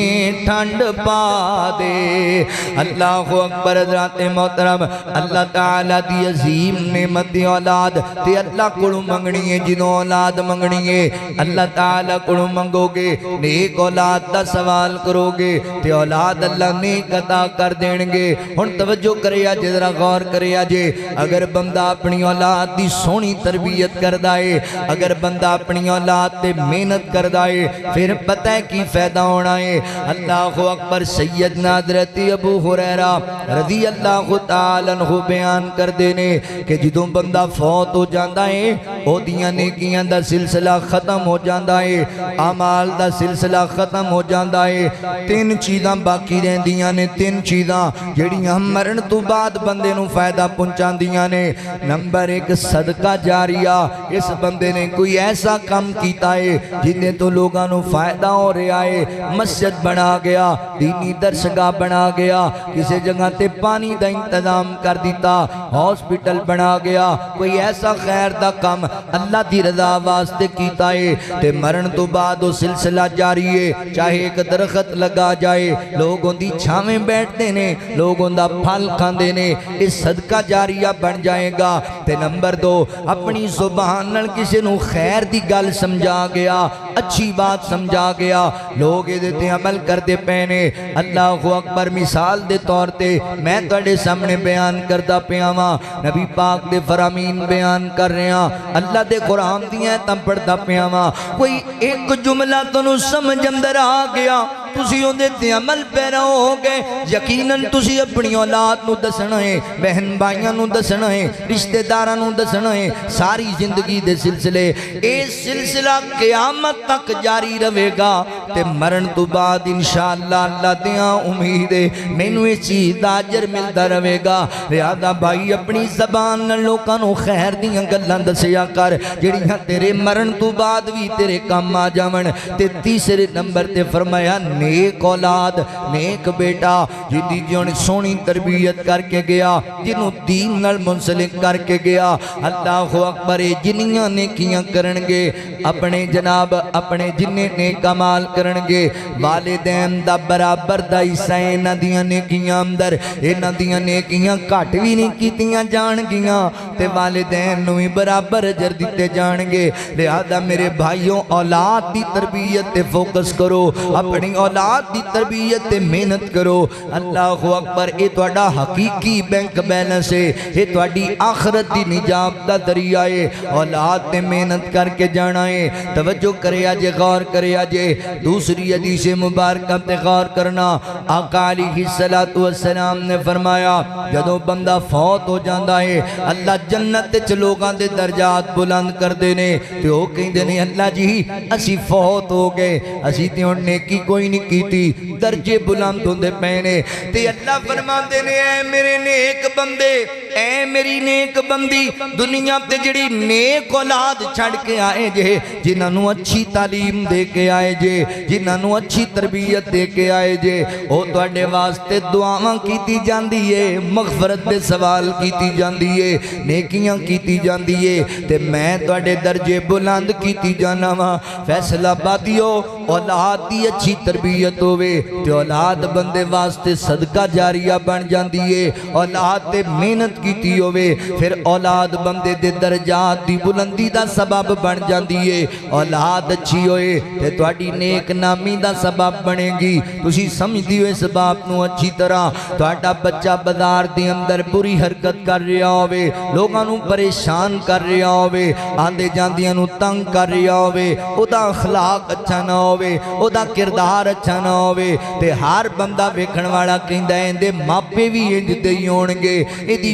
[SPEAKER 1] ٹھنڈ پا دے اللہ اکبر حضرات محترم اللہ تعالیٰ دی عظیم نعمت اولاد تے اللہ کڑو منگنی ہے جنہوں اولاد منگنی ہے اللہ تعالیٰ کڑو منگو گے نیک اولاد دا سوال کرو گے تے اولاد اللہ نیک عطا کر دینگے ہن توجہ کریا جے ذرا غور کریا جے اگر بندہ اپنی اولاد دی سونی تربیت کردائے اگر بندہ اپنی اولاد تے محنت کردائے پھر پتہ ہے کی فائدہ ہونا ہے اللہ اکبر سیدنا حضرت ابو ہریرہ رضی اللہ تعالیٰ عنہ بیان کر دینے کہ جدوں بندہ فوت ہو جاندہ ہے او دیاں نیکیاں دا سلسلہ ختم ہو جاندہ ہے اعمال دا سلسلہ ختم ہو جاندہ ہے تین چیزاں باقی رہن دیاں نے تین چیزاں جڑیاں مرن تو بعد بندے نو فائدہ پہنچان دیاں نے نمبر ایک صدقہ جاریہ اس بندے نے کوئی ایسا کام کیتا ہے جنہیں تو لوگاں نو فائدہ ہو رہا ہے مسجد بنا گیا دینی درسگاہ بنا گیا کسی جگہ تے پانی دا انتظام کر دیتا ہاسپٹل بنا گیا کوئی ایسا خیر دا کام اللہ دی رضا واسطے کیتا ہے تے مرن تو بعد وہ سلسلہ جاری ہے چاہے ایک درخت لگا جائے لوگوں دی چھاویں بیٹھتے نے لوگوں دا پھل کھاندے نے اس صدقہ جاریہ بن جائے گا تے نمبر دو اپنی زبان نال کسی نو خیر دی گل سمجھا گیا اچھی بات سمجھا گیا لوگ دیتے عمل کر دے پہنے اللہ اکبر مثال دے طور تے میں توڑے سامنے بیان کردہ پیاما نبی پاک دے فرامین بیان کر رہے ہیں اللہ دے قرآن دیئے تم پڑھتا پیاما کوئی ایک جملہ تو نو سمجھ اندر آ گیا تسی ہوں دیتے عمل پیرا ہو گئے یقیناً تسی اپنی اولاد نو دسنا ہے بہن بھائیاں نو دسنا ہے رشتہ داراں نو دسنا ہے ساری زندگی دے سلسلے اے سلسلہ قیامت تک جاری رہے گا تے مرن تو بعد انشاءاللہ اللہ دیاں امیدے میں نو اس چیز دا عجر ملتا رہے گا لہذا بھائی اپنی زبان لوکاں نو خیر دیاں گلاں دسیا کر جڑیاں تیرے مرن تو بعد بھی تیرے کام آ جاون تے تیسرے نمبر تے فرمایا نیک اولاد نیک بیٹا جدی جون سونی تربیت کر کے گیا جنہوں دین نال منسلک کر کے گیا اللہ اکبر جنیاں نیکیاں کرنگے اپنے جناب اپنے جنہیں نیک عمال کرنگے والدین دا برابر دا حصہ اینا دیاں نیکیاں اندر اینا دیاں نیکیاں کٹ بھی نہیں کیتیاں جان گیاں تے والدین نوی برابر اجر دیتے جانگے لہذا میرے بھائیوں اولاد دی تربیت تے فوکس کرو اپنی اولاد دی تربیت تے محنت کرو اللہ اکبر اے توڑا حقیقی بینک بیلنس ہے اے توڑی آخرت دی نجات دا دریائے اولاد تے محنت کر کے جانا ہے توجہ کرے آجے غور کرے آجے دوسری حدیث مبارکہ تے غور کرنا آقا علیہ السلام نے فرمایا جدو بندہ فوت ہو جاندہ ہے اللہ جنت تے چلوگاں دے درجات بلند کر دینے تے ہو کہیں دینے اللہ جی اسی فوت ہو گئے اسی تے اننے کی کوئی نہیں کی تھی درجے بلند ہوندے پہنے تے اللہ فرما دینے اے میرے نیک بندے اے میری نیک بندی دنیا تے جڑی نیک اولاد چھڑ کے آئے جے جنہاں نو اچھی تعلیم دے کے آئے جے جنہاں نو اچھی تربیت دے کے آئے جے او توڑے واسطے دعاواں کیتی جاندی ہے مغفرت دے سوال کیتی جاندی ہے نیکیاں کیتی جاندی ہے تے میں توڑے درجے بلند کیتی جانا ماں فیصلہ بادیو اولاد دی اچھی تربیت ہوئے تے اولاد بندے واسطے صدقہ جاریہ بن جاندی ہے اولاد تے محنت کیتی ہوئے پھر اولاد بندے دے درجات دی بلندی دا سبب بن جاندی ہے اولاد اچھی ہوئے تے توڑی نیک نامی دا سبب بنے گی تسی سمجھ دیو اس باب نو اچھی طرح توڑا بچہ بازار دی اندر بری حرکت کر رہا ہوئے لوگاں نو پریشان کر رہا ہوئے آندے جاندیاں نو تنگ کر رہا ہوئے او دا اخلاق اچھا نہ ہوئے او دا کردار اچھا نہ ہوئے تے ہر بندہ بیکھن والا کہندہ ہے اندے ماپے بھی انج دے ہونگے ایدی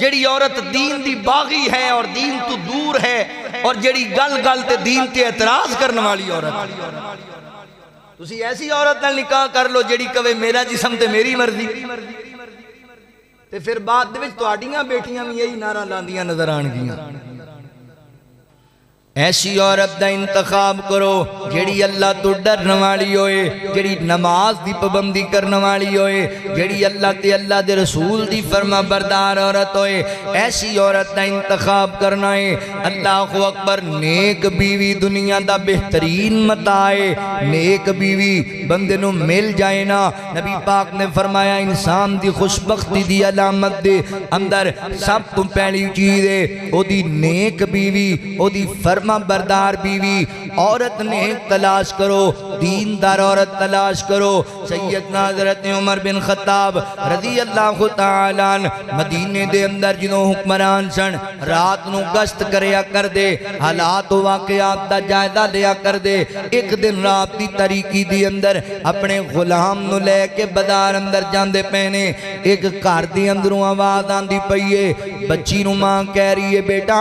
[SPEAKER 1] جڑی عورت دین دی باغی ہے اور دین تو دور ہے اور جڑی گل گل تے دین تے اعتراض کرنے والی عورت. تسی ایسی عورت نال نکاح کر لو جڑی کہے میرا جسم تے میری مرضی تے پھر بعد دے وچ تہاڈیاں بیٹیاں بھی یہی نعرہ لاندیاں نظر آن گیاں. ایسی عورت دا انتخاب کرو جڑی اللہ تو ڈرن والی ہوئے، جڑی نماز دی پابندی کرن والی ہوئے، جڑی اللہ تے اللہ دے رسول دی فرما بردار عورت ہوئے. ایسی عورت دا انتخاب کرنا ہے. اللہ اکبر. نیک بیوی دنیا دا بہترین متاع ہے. نیک بیوی بندے نو مل جائے نا، نبی پاک نے فرمایا انسان دی خوشبختی دی علامت دے اندر سب تو پہلی چیز ہے او دی نیک بیوی، او دی فرما بردار بیوی. عورت نیک تلاش کرو، دیندار عورت تلاش کرو. سیدنا حضرت عمر بن خطاب رضی اللہ تعالی عنہ مدینے دے اندر جنہوں حکمران سن، رات نو گشت کریا کر دے، حالات و واقعات دا جائزہ لیا کر دے. ایک دن رات دی تاریکی دی اندر اپنے غلام نو لے کے بازار اندر جاندے پہنے، ایک گھر دی اندروں آواز آندی پئیے. بچی نو ماں کہہ رہی ہے بیٹا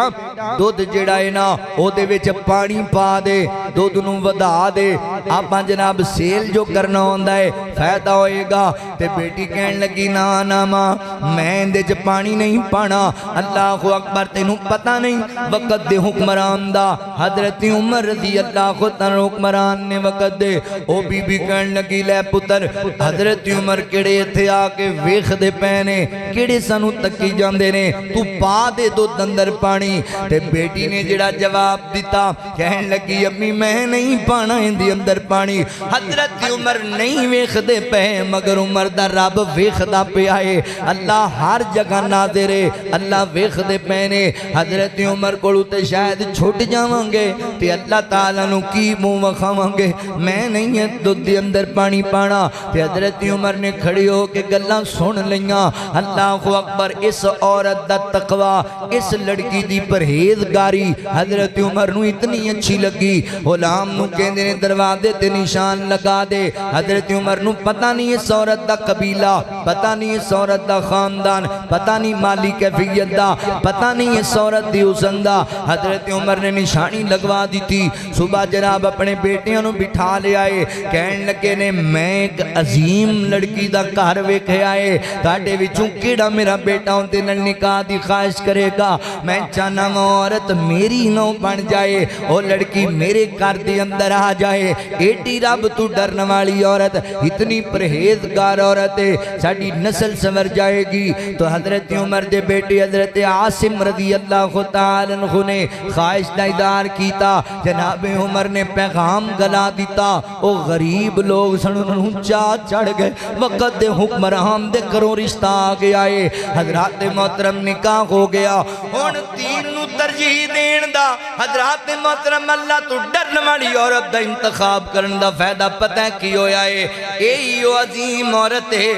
[SPEAKER 1] دودھ جڑا ہے نا او دے وچ پانی پا دے، دودھ نو ودا دے، آپاں جناب سیل جو کرنا ہوندا ہے فائدہ ہوئے گا. تے بیٹی کہن لگی نا نا ماں میں اندے چ پانی نہیں پانا. اللہ اکبر. تینوں پتہ نہیں وقت دے حکمران دا حضرت عمر رضی اللہ تعالی حکمران نے وقت دے. او بی بی کہن لگی لے پتر حضرت عمر کیڑے ایتھے آ کے ویکھ دے پینے، کیڑے سانو تکی جاندے نے، تو پا دے دودھ اندر پانی. تے بیٹی نے جڑا جواب دیتا کہن لگی امی میں نہیں پانا اندی اندر پانی. حضرت عمر نہیں ویکھ دے پے مگر عمر دا رب ویکھ دا پہ آئے. اللہ ہر جگہ ناظر ہے، اللہ ویکھ دے پینے. حضرت عمر کو تے شاید چھوٹ جاواں گے تے اللہ تعالیٰ نو کی منہ وکھاواں گے، میں نہیں ہے دودھ دے اندر پانی پانا. تے حضرت عمر نے کھڑی ہو کے گلاں سن لیاں. اللہ اکبر. اس عورت دا تقوی، اس لڑکی دی پرہیزگاری حضرت عمر نو اتنی اچھی لگی. غلام نو کہندے نے دروازے تے نشان لگا دے. حضرت عمر نو پتہ نہیں اس عورت دا قبیلہ، پتہ نہیں اس عورت دا خاندان، پتہ نہیں مالی کیفیت دا، پتہ نہیں اس عورت دی حسن دا. حضرت عمر نے نشانی لگوا دی تھی. صبح جناب اپنے بیٹیاں نو بٹھا لے آئے، کہن لگے نے میں ایک عظیم لڑکی دا گھر ویکھے آئے، تہاڈے وچوں کیڑا میرا بیٹا اون دے نال نکاح دی خواہش کرے گا. میں چاہنا وہ عورت میری نو بن جائے، وہ لڑکی میرے گھر دے اندر آ جائے. ایڈی رب تو ڈرن والی عورت، اتنی پرہیزگار عورت ہے، ساڈی نسل سنور جائے گی. تو حضرت عمر دے بیٹے حضرت عاصم رضی اللہ تعالی عنہ نے خواہش دا اظہار کیتا. جناب عمر نے پیغام گلا دیتا. او غریب لوگ سن انہوں چاہ چڑھ گئے، وقت دے حکمران دے کروں رشتہ آ گیا ہے. حضرات محترم نکاح ہو گیا. ہن دین نو ترجیح دین دا، حضرات محترم اللہ تو ڈرن والی عورت دا انتخاب کرن دا فائدہ پتہ ہے کی ہویا ہے. یہی وہ عظیم عورت ہے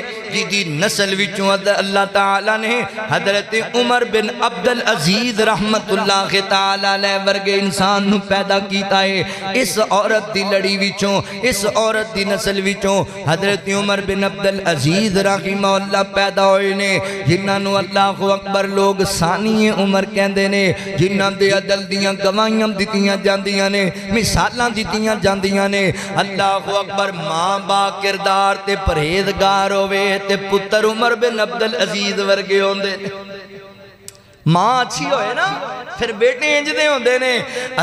[SPEAKER 1] جی نسل وچوں اللہ تعالیٰ نے حضرت عمر بن عبدالعزیز رحمت اللہ تعالیٰ علیہ ورگے انسان نو پیدا کیتا ہے. اس عورت دی لڑی وچوں، اس عورت دی نسل وچوں حضرت عمر بن عبدالعزیز رحمہ اللہ پیدا ہوئے نے، جنہاں نو اللہ اکبر لوگ ثانی عمر کہندے نے، جنہاں دے عدل دیاں گواہیاں دتیاں جاندیاں نے، مثالاں دتیاں جاندیاں نے. اللہ اکبر. ماں با کردار تے پرہیزگار ہوئے تے پتر عمر بن عبدالعزیز ورگے ہوندے نے. ماں اچھی ہوئے نا پھر بیٹے انجدے ہوندے نے.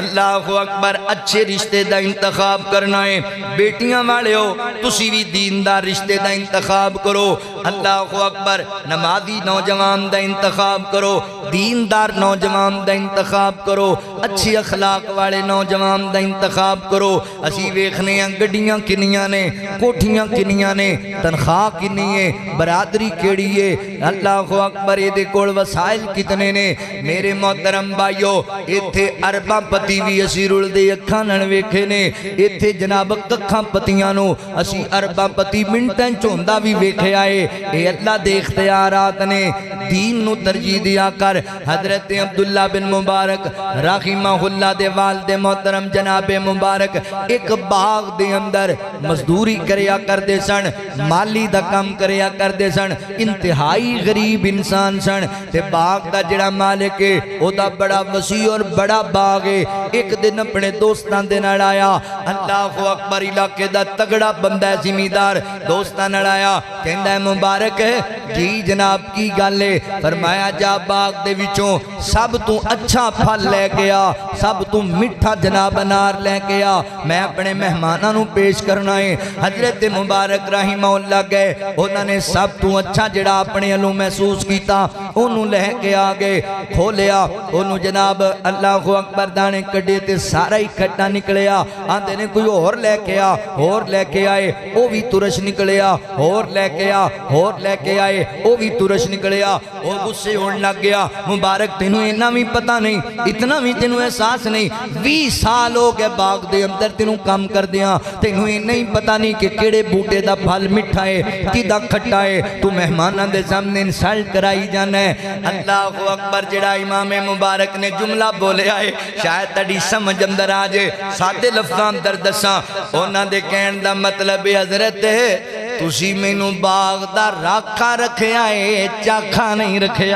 [SPEAKER 1] اللہ اکبر. اچھے رشتے دا انتخاب کرنا ہے. بیٹیاں والے ہو تسی بھی دیندار رشتے دا انتخاب کرو. اللہ اکبر. نمازی نوجوان دا انتخاب کرو، دیندار نوجوان دا انتخاب کرو، اچھی اخلاق والے نوجوان دا انتخاب کرو. اسی ویکھنے ہیں گڈیاں کنیاں نے، کوٹھیاں کنیاں نے، تنخواہ کنی ہے، برادری کیڑی ہے. اللہ اکبر. یہ دے کول وسائل کتنے نے میرے محترم بھائیو ایتھے ارباں پتی بھی اسی رول دے اکھاں نال ویکھے نے ایتھے جناب ککھاں پتیاں نو اسی ارباں پتی منٹاں چوندا بھی ویکھے آئے اے اللہ دے اختیارات نے دین نو ترجیح دیا کر حضرت عبداللہ بن مبارک رحمہ اللہ دے والد محترم جناب مبارک ایک باغ دے اندر مزدوری کریا کر دے سن مالی دا کام کریا کر دے سن انتہائی غریب انسان سن تے باغ دا جڑا مالک ہے او دا بڑا وسیع اور بڑا باغ ہے ایک دن اپنے دوستان دے نال آیا اللہ اکبر علاقے دا تگڑا بندہ ہے زمیندار دوستان نال آیا کہندا ہے مبارک ہے جی جناب کی گل ہے فرمایا جا باغ دے وچوں سب تو اچھا پھل لے گیا سب تو میٹھا جناب انار لے گیا میں اپنے مہماناں نو پیش کرنا ہے حضرت مبارک رحمہ اللہ گئے انہوں نے سب تو اچھا جڑا اپنے علوم محسوس کیتا انہوں لے کے آگے کھولیا انہوں جناب اللہ اکبر دانے کڑے تے سارا ہی کھٹا نکلیا آندے نے کوئی اور لے کے آ اور لے کے آئے وہ بھی ترش نکلیا اور لے کے آ اور لے کے آئے وہ بھی ترش نکلیا وہ غصے ہونے لگ گیا مبارک تینوں اینا بھی پتہ نہیں اتنا بھی تینوں احساس نہیں 20 سال ہو گئے باغ دے اندر تینوں کام کر دیا تینوں اینا ہی پتہ نہیں کہ کیڑے بوٹے دا پھل مٹھا ہے کیدا کھٹا ہے تو مہماناں دے سامنے انسلٹ کرائی جانا ہے اللہ اکبر جڑا امام مبارک نے جملہ بولے آئے شاید تڑی سمجھ اندر آجے سادے لفظاں اندر دساں انہاں دے کہن دا مطلب حضرت ہے تسی میں نو باغ دا راکھا رکھے آئے چاکھا نہیں رکھے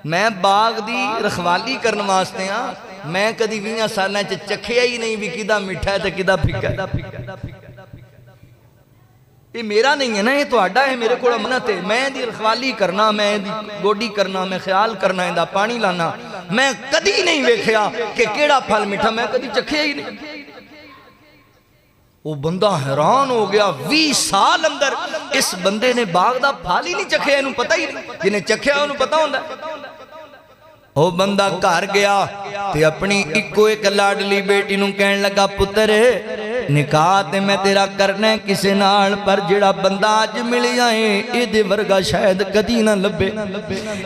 [SPEAKER 1] میں باغ دی رکھوالی کرنے واسطے ہاں میں کدی 20 سالاں چکھیا ہی نہیں بھی کدا میٹھا ہے تے کدا پھیکا ہے یہ میرا نہیں ہے نا یہ تہاڈا ہے میرے کو منت ہے میں دی رکھوالی کرنا میں دی گوڈی کرنا میں خیال کرنا ہے دا پانی لانا میں کدی نہیں ویکھیا کہ کیڑا پھل میٹھا میں کدی چکھیا ہی نہیں وہ بندہ حیران ہو گیا 20 سال اندر اس بندے نے باغ دا پھل ہی نہیں چکھیا انہوں پتہ ہی نہیں جنہیں چکھیا انہوں پتہ ہوندہ وہ بندہ گھر گیا تے اپنی ایک لاڈلی بیٹی نوں کہن لگا پتر نکاح تے میں تیرا کرنے کسے نال پر جڑا بندہ آج ملی جائے اے دے ورگا شاید کدی نہ لبے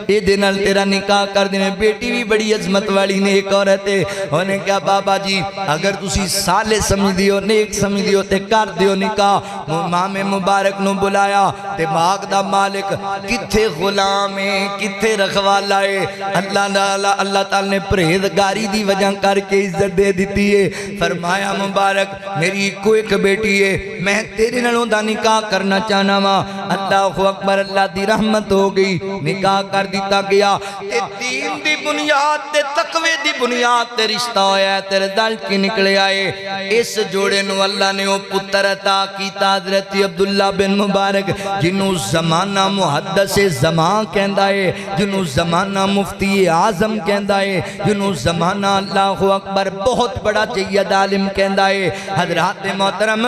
[SPEAKER 1] اے دے نال تیرا نکاح کر دینے بیٹی بھی بڑی عظمت والی نیک عورت ہے انہیں کہا بابا جی اگر تسی سالے سمجھ دیو نیک سمجھ دیو تے کر دیو نکاح امام مبارک نو بلایا تے باغ دا مالک کتھے غلام ہے کتھے رکھوالا ہے اللہ تعالی نے پرہیزگاری دی وجہ کر کے عزت دے دیتی ہے فرمایا مبارک میری ایک بیٹی ہے میں تیرے نالوں دا نکاح کرنا چاہنا وا اللہ اکبر اللہ دی رحمت ہو گئی نکاح کر دیتا گیا تے دین دی بنیاد تے تقوی دی بنیاد تے رشتہ ہویا تے رزلٹ کی نکلے آئے اس جوڑے نو اللہ نے وہ پتر عطا کیتا حضرت عبداللہ بن مبارک جنہوں زمانہ محدث زمان کہندا ہے جنہوں زمانہ مفتی اعظم کہندا ہے جنہوں زمانہ اللہ اکبر بہت بڑا جید عالم کہندا ہے حضرات محترم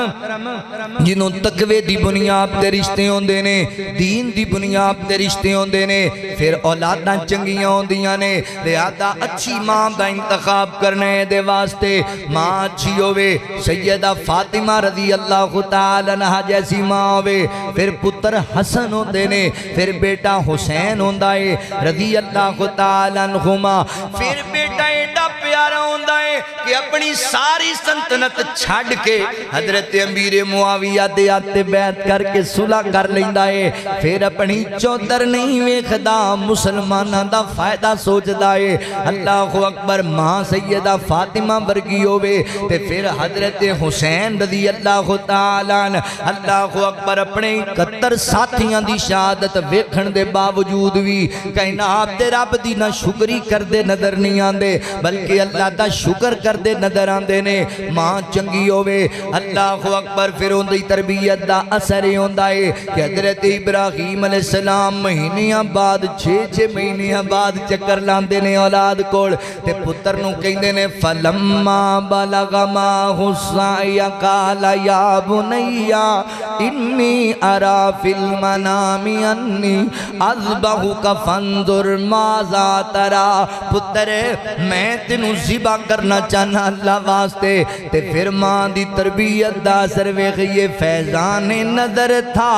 [SPEAKER 1] جنہوں تقوی دی بنیاد تے رشتے ہوندے نے دین دی بنیاد تے رشتے ہوندے نے پھر اولاداں چنگیاں ہوندیاں نے لہذا اچھی ماں دا انتخاب کرنے دے واسطے ماں اچھی ہوئے سیدہ فاطمہ رضی اللہ تعالی عنہ جیسی ماں ہوئے پھر پتر حسن ہوندے نے پھر بیٹا حسین ہوندہ ہے رضی اللہ تعالی عنہما پھر بیٹا ایڈا پیارا ہوندہ ہے کہ اپنی ساری سنتنت چھاڑ کے حضرت امیر معاویہ دے آتے بیعت کر کے صلح کر لیندہ ہے پھر اپنی چودر نہیں ویکھدا مسلمانہ دا فائدہ سوچدا ہے اللہ اکبر ماں سیدہ فاطمہ ورگی ہوئے تے پھر حضرت حسین رضی اللہ تعالیٰ اللہ اکبر اپنے 71 ساتھیاں دی شہادت ویکھن دے باوجود بھی کہنا آپ دے رب دی نہ شکری کر دے نظر نہیں آندے بلکہ اللہ دا شکر کر دے نظر آندے نے ماں چنگی ہوئے اللہ اکبر پھر ان دی تربیت دا اثر ہوندہ ہے کہ حضرت ابراہیم علیہ السلام مہینیاں بعد 6 مہینیاں بعد چکر لاندے نے اولاد کوڑ تے پتر نو کہندے نے فلما بلغ ماہ السعی قال یا بنیا انی ارا فی المنام انی اذبحک فانظر ماذا ترا پتر میں تینوں ذبح کرنا چاہنا اللہ واسطے تے پھر ماں دی تربیت دا اثر ویکھ یہ فیضان نظر تھا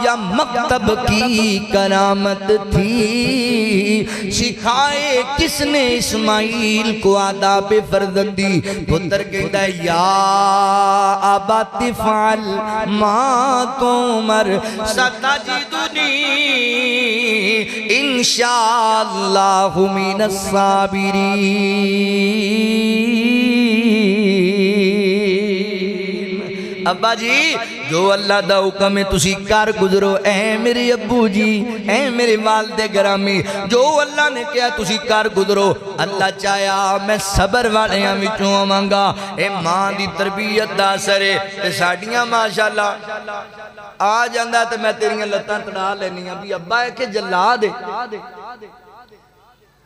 [SPEAKER 1] یا مکتب کی کرامت تھی؟ سکھائے کس نے اسماعیل کو آداب فرزندی؟ پتر کہتا ہے یا ابت فعل ما تؤمر ستجدنی انشاءاللہ من الصابرین۔ ابا جی جو اللہ دا حکم ہے تسی کر گزرو، اے میرے ابو جی، اے میرے والد گرامی، جو اللہ نے کیا تسی کر گزرو۔ اللہ چاہیا میں صبر والے وچوں آواں گا۔ اے ماں دی تربیت دا اثر ہے تے ساڈیاں ماشاءاللہ آ جاندا تے میں تیریاں لتاں تڑا لینیاں بھی ابا ہے کہ جلا دے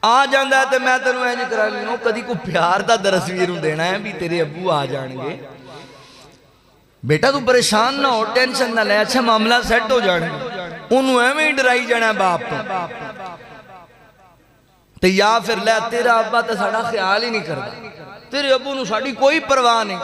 [SPEAKER 1] آ جاندا ہے تے میں تینوں انج کرا لینوں کدی کو پیار دا درس ویروں دینا ہے بھی تیرے ابو آ جان گے۔ بیٹا تو پریشان نہ ہو، ٹینشن نہ لے، اچھا معاملہ سیٹ ہو جانے انہوں ایویں ہی ڈرائی جانا ہے باپ تو یا پھر لے تیرا ابا تو ساڑا خیال ہی نہیں کرتا، تیرے ابو نو ساڑی کوئی پرواہ نہیں۔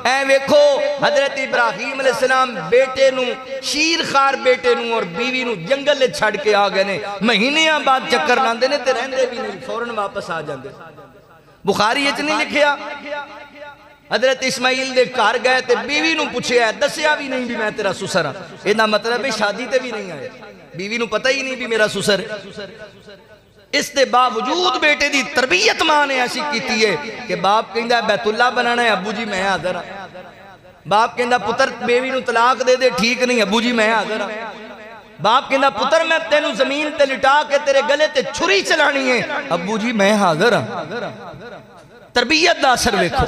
[SPEAKER 1] اے ویکھو حضرت ابراہیم علیہ السلام بیٹے نو شیرخوار بیٹے نو اور بیوی نو جنگل لے چھڑ کے آ گئے نے، مہینیاں بعد چکر لاندے نے تے رہندے بھی نہیں، فوراً واپس آ جاندے۔ بخاری اچ نہیں لکھیا حضرت اسماعیل دے گھر گئے تے بیوی نو پوچھے ہے، دسیا بھی نہیں بھی میں تیرا سسر ہاں، اینا مطلب ہے شادی تے بھی نہیں آئے، بیوی نو پتہ ہی نہیں بھی میرا سسر ہے۔ اس دے باوجود بیٹے دی تربیت ماں نے ایسی کیتی ہے کہ باپ کہندا ہے بیت اللہ بنانا ہے، ابو جی میں حاضر ہاں۔ باپ کہندا پتر بیوی نو طلاق دے دے، ٹھیک نہیں، ابو جی میں حاضر ہاں۔ باپ کہندا پتر میں تینوں زمین تے لٹا کے تیرے گلے تے چھری چلانی ہے، ابو جی میں حاضر ہاں۔ تربیت دا اثر ویکھو،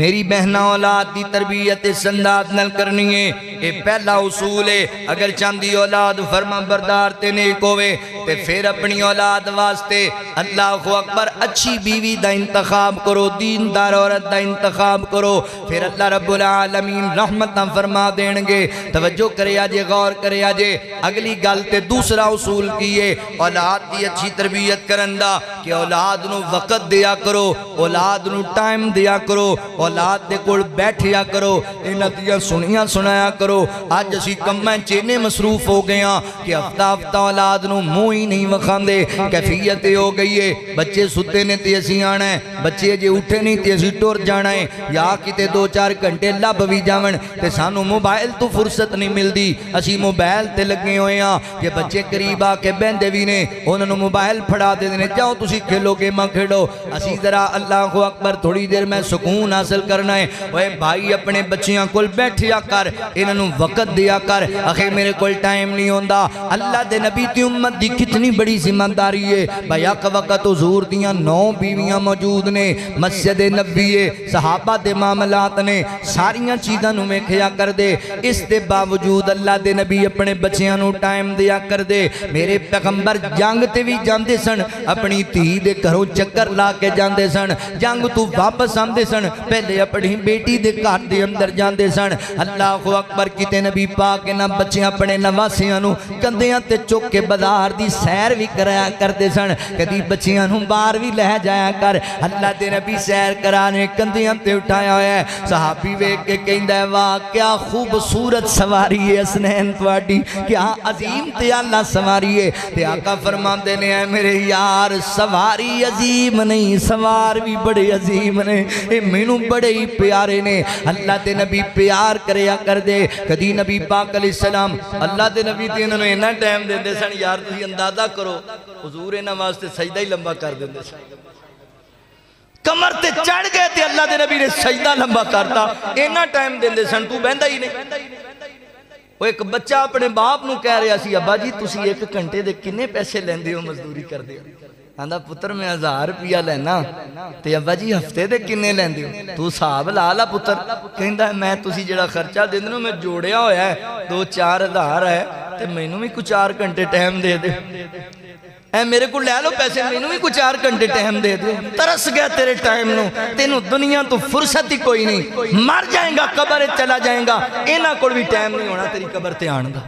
[SPEAKER 1] میری بہنہ اولاد دی تربیت سنداد نل کرنی ہے، اے پہلا اصول ہے۔ اگر چاندی اولاد فرما بردار تے نیک ہوئے تے پھر اپنی اولاد واسطے اللہ اکبر اچھی بیوی دا انتخاب کرو، دیندار عورت دا انتخاب کرو، پھر اللہ رب العالمین رحمتاں فرما دینگے۔ توجہ کرے آجے، غور کرے آجے۔ اگلی گل تے دوسرا اصول کیے اولاد دی اچھی تربیت کرندہ کہ اولاد نو وقت دیا کرو، اولاد نو ٹائم دیا کرو، اولاد دے کول بیٹھیا کرو، انہاں سنیاں سنایا کرو۔ آج اسی کمیں چینے مصروف ہو گیا کہ ہفتہ ہفتہ اولاد نو منہ ہی نہیں وکھاندے، کیفیت ہو گئی ہے بچے ستے نے تے اسی آنا ہے، بچے جے اٹھے نہیں تے اسی ٹور جانا ہے، یا کتے 2-4 گھنٹے لب بھی جاون تے سانو موبائل تو فرصت نہیں ملدی، اسی موبائل تے لگے ہوئے ہاں کہ بچے قریب آ کے بہندے بھی نے، انہوں نے موبائل پھڑا دے دینے، جاؤ تسی کھیلو گیماں کھیلو، اسی ذرا اللہ اکبر تھوڑی دیر میں سکون حاصل کرنا ہے۔ اوے بھائی اپنے بچیاں کول بیٹھیا کر، انہوں وقت دیا کر، اخیر میرے کول ٹائم نہیں ہوندہ۔ اللہ دے نبی تی امت دی کتنی بڑی ذمہ داری ہے، بیاک وقت حضور دیاں 9 بیویاں موجود نے، مسجد نبی ہے، صحابہ دے معاملات نے، ساریاں چیزاں نو میں کھیا کر دے۔ اس دے باوجود اللہ دے نبی اپنے بچیاں نو ٹائم دیا کر دے۔ میرے پیغمبر جنگ تے بھی جاندے سن، اپنی تھی دے گھروں چکر لا کے جاندے سن، جنگ تو واپس آندے سن، پہلے اپنی بیٹی دے گھر دے اندر جاندے سن۔ اللہ اکبر کتے نبی پاک نہ بچے اپنے نواسیاں نو کندیاں تے چک کے بازار دی سیر بھی کرایا کرتے سن، کدی بچیاں نو باہر بھی لے جایا کر۔ اللہ دے نبی سیر کرانے کندیاں تے اٹھایا ہویا ہے، صحابی ویکھ کے کہندا ہے واہ کیا خوبصورت سواری ہے حسنین تواڈی، کیا عظیم تے اعلیٰ سواری ہے۔ تے آقا فرماندے نے اے میرے یار سواری عظیم نہیں، سوار بھی بڑے عظیم نے، اے مینوں بڑے ہی پیارے نے۔ اللہ دے نبی پیار کریا کر دے۔ کدی نبی پاک علیہ السلام اللہ دے نبی تے انہوں نے اینا ٹائم دیندے سن، یار تسی اندازہ کرو حضور انہاں واسطے سجدہ ہی لمبا کر دیندے سن، کمر تے چڑھ گئے تے اللہ دے نبی نے سجدہ لمبا کرتا، اینا ٹائم دیندے سن، تو بہندہ ہی نہیں۔ وہ ایک بچہ اپنے باپ نو کہہ رہا سی ابا جی تسی 1 گھنٹے دے کنے پیسے لیندے ہو مزدوری کر دے؟ آندا پتر میں 1000 روپیہ لینا تے ابا جی ہفتے دے کنے لیندے ہو؟ تو صاحب لالا پتر کہندا ہے میں تسی جڑا خرچہ دیندے ہو میں جوڑیا ہویا ہے 2-4 ہزار ہے تے مینوں بھی کچھ 4 گھنٹے ٹائم دے دے، اے میرے کو لے لو پیسے، مینوں بھی کچھ 4 گھنٹے ٹائم دے دے۔ ترس گیا تیرے ٹائم نو، تینوں دنیا تو فرصت ہی کوئی نہیں، مر جائیں گا قبر چلا جائیں گا، اینا کوئی بھی ٹائم نہیں ہونا تیری قبر تے آن دا۔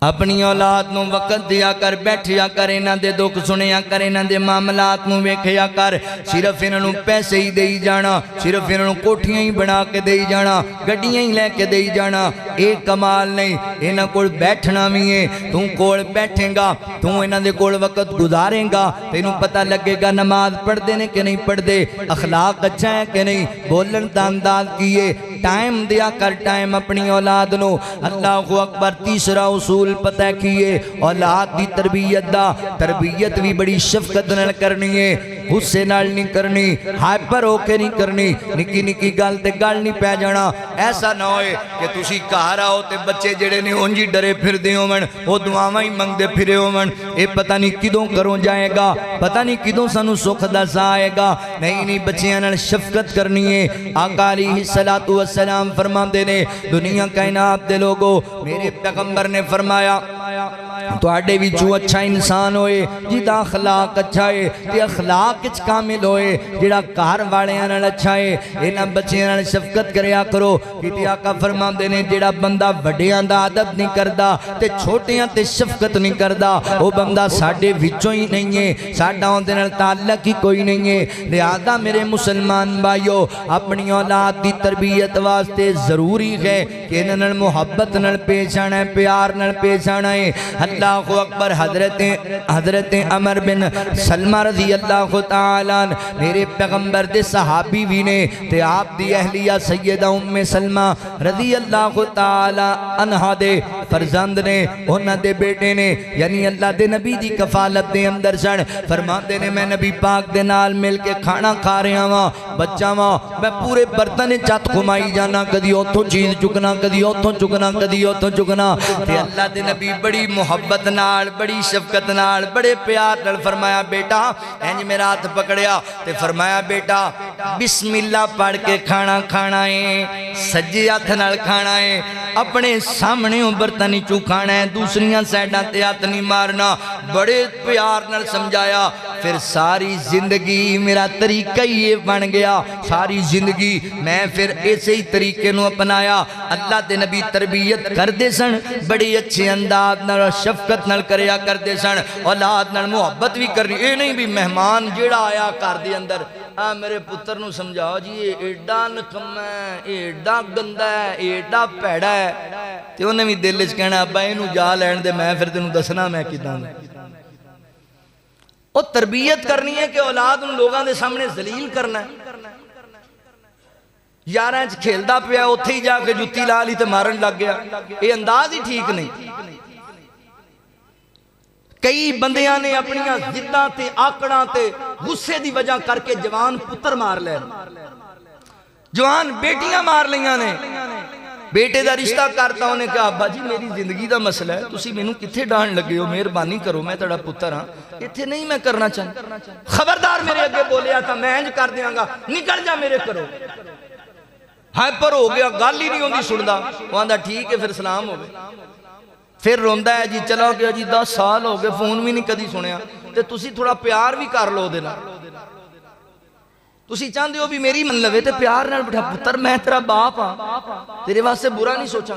[SPEAKER 1] اپنی اولاد نو وقت دیا کر، بیٹھیا کر، انہاں دے دکھ سنیا کر، انہاں دے معاملات نو ویکھیا کر۔ صرف انہاں نو پیسے ہی دئی جانا، صرف انہاں نو کوٹھیاں ہی بنا کے دئی جانا، گڈیاں ہی لے کے دئی جانا، اے کمال نہیں۔ انہاں کول بیٹھنا بھی ہے، تو کول بیٹھیں گا، تو انہاں دے کول وقت گزاریں گا، تینوں پتہ لگے گا نماز پڑھ دے نے کہ نہیں پڑھ دے، اخلاق اچھا ہے کہ نہیں، بولن دا انداز کیے، ٹائم دیا کر ٹائم اپنی اولاد نو۔ اللہ اکبر۔ تیسرا اصول پتہ کیے، اولاد دی تربیت دا، تربیت بھی بڑی شفقت نال کرنی ہے، غصے نال نہیں کرنی، ہائپر ہو کے نہیں کرنی، نکی نکی گل تے گل نہیں پہ جانا۔ ایسا نہ ہوئے کہ تسی گھر آؤ تے بچے جڑے نے اونجی ڈرے پھر دے ہون، وہ دعاواں ہی منگدے پھرے ہون، اے پتہ نہیں کدوں کروں جائے گا، پتہ نہیں کدوں سانو سکھ دا سا آئے گا۔ نہیں بچیاں نال شفقت کرنی ہے۔ آقا علیہ السلام فرماندے نے، دنیا کائنات دے لوگو، میرے پیغمبر نے فرمایا تواڈے وچوں اچھا انسان ہوئے جیدا اخلاق اچھا ہے، تے اخلاق وچ کامل ہوئے جڑا گھر والیاں نال اچھا ہے۔ انہاں بچیاں نال شفقت کریا کرو۔ کہ آقا فرماندے نے جڑا بندہ وڈیاں دا ادب نہیں کردا تے چھوٹیاں تے شفقت نہیں کردا، وہ بندہ ساڈے وچوں ہی نہیں ہے، ساڈا اون دے نال تعلق ہی کوئی نہیں ہے۔ لہذا میرے مسلمان بھائیو، اپنی اولاد دی تربیت واسطے ضروری ہے کہ انہاں نال محبت نال پیش آنا ہے، پیار نال پیش آنا ہے۔ اللہ اکبر۔ حضرت عمر بن سلمہ رضی اللہ تعالیٰ عنہ میرے پیغمبر دے صحابی بھی نے، تے آپ دی اہلیہ سیدہ ام سلمہ رضی اللہ تعالیٰ عنہ دے فرزند نے، انہاں دے بیٹے نے، یعنی اللہ دے نبی دی کفالت دے اندر سن۔ فرماندے نے میں نبی پاک دے نال مل کے کھانا کھا رہا ہاں، بچہ ہاں، میں پورے برتن چت گھمائی جانا، کدی اوتھوں چیز چکنا، کدی اوتھوں چکنا، کدی اوتھوں چکنا، تے اللہ دے نبی بڑی محبت نال، بڑی شفقت نال، بڑے پیار نال فرمایا بیٹا، انج میرا ہاتھ پکڑیا تے فرمایا بیٹا بسم اللہ پڑھ کے کھانا کھانا ہے، سجے ہاتھ نال کھانا ہے، اپنے سامنے برتن چوں کھانا ہے، دوسریاں سائیڈاں تے ہاتھ نہیں مارنا۔ بڑے پیار نال سمجھایا۔ پھر ساری زندگی میرا طریقہ یہ بن گیا، ساری زندگی میں پھر ایسے ہی طریقے نو اپنایا۔ اللہ دے نبی تربیت کر دے سن، بڑی اچھے انداز نال شفقت نال کریا کر دے سن، اولاد نال محبت بھی کرنی۔ اے نہیں بھی مہمان جیڑا آیا گھر دے اندر، میرے پتر نو سمجھاؤ جی یہ ایڈا نکما ہے، ایڈا گندا ہے، ایڈا پیڑا ہے، تے انہیں بھی دل وچ کہنا ابا اینو جا لین دے، میں پھر تینوں دسنا میں کیداں۔ وہ تربیت کرنی ہے کہ اولاد ان لوگاں دے سامنے ذلیل کرنا ہے۔ یاراں وچ کھیلدا پیا، اوتھے ہی جا کے جُتی لا لی تے مارن لگ گیا، یہ انداز ہی ٹھیک نہیں۔ کئی بندیاں نے اپنیاں ضداں تے آکڑاں تے غصے دی وجہ کر کے جوان پتر مار لے، جوان بیٹیاں مار لیاں نے۔ بیٹے دا رشتہ کرتا انہیں کہا ابا جی میری زندگی دا مسئلہ ہے، تسی مینوں کتھے ڈان لگے ہو، مہربانی کرو، میں تیرا پتر ہاں، اتھے نہیں میں کرنا چاہتا، خبردار میرے اگے بولیا تھا میں انج کر دیاں گا، نکل جا میرے کرو۔ ہائپر ہو گیا، گل ہی نہیں ہوندی سندا، وہ آندا ٹھیک ہے پھر سلام ہو گئے۔ پھر روندا ہے جی چلا گیا جی 10 سال ہو گئے، فون بھی نہیں کدی سنیا، تے تسی تھوڑا پیار بھی کر لو دے نال، تسی چاہندے ہو بھی میری من لوے تے پیار نال بٹھا، پتر میں تیرا باپ ہاں، تیرے واسطے برا نہیں سوچا۔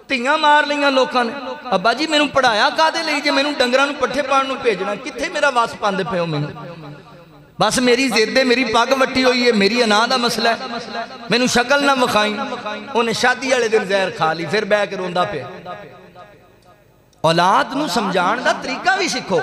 [SPEAKER 1] تیاں مار لیاں لوکاں نے، ابا جی مینوں پڑھایا کادے لئی جے مینوں ڈنگراں نوں پٹھے پان نوں بھیجنا، کتھے میرا واس پاندے پئے ہو مینوں؟ بس میری ضد ہے، میری پگ وٹی ہوئی ہے، میری انا دا مسئلہ ہے، مینوں شکل نہ وکھائیں۔ انہیں شادی والے دن زہر کھا لی، پھر بیٹھ کے روندا پیا۔ اولاد نو سمجھان دا طریقہ بھی سکھو،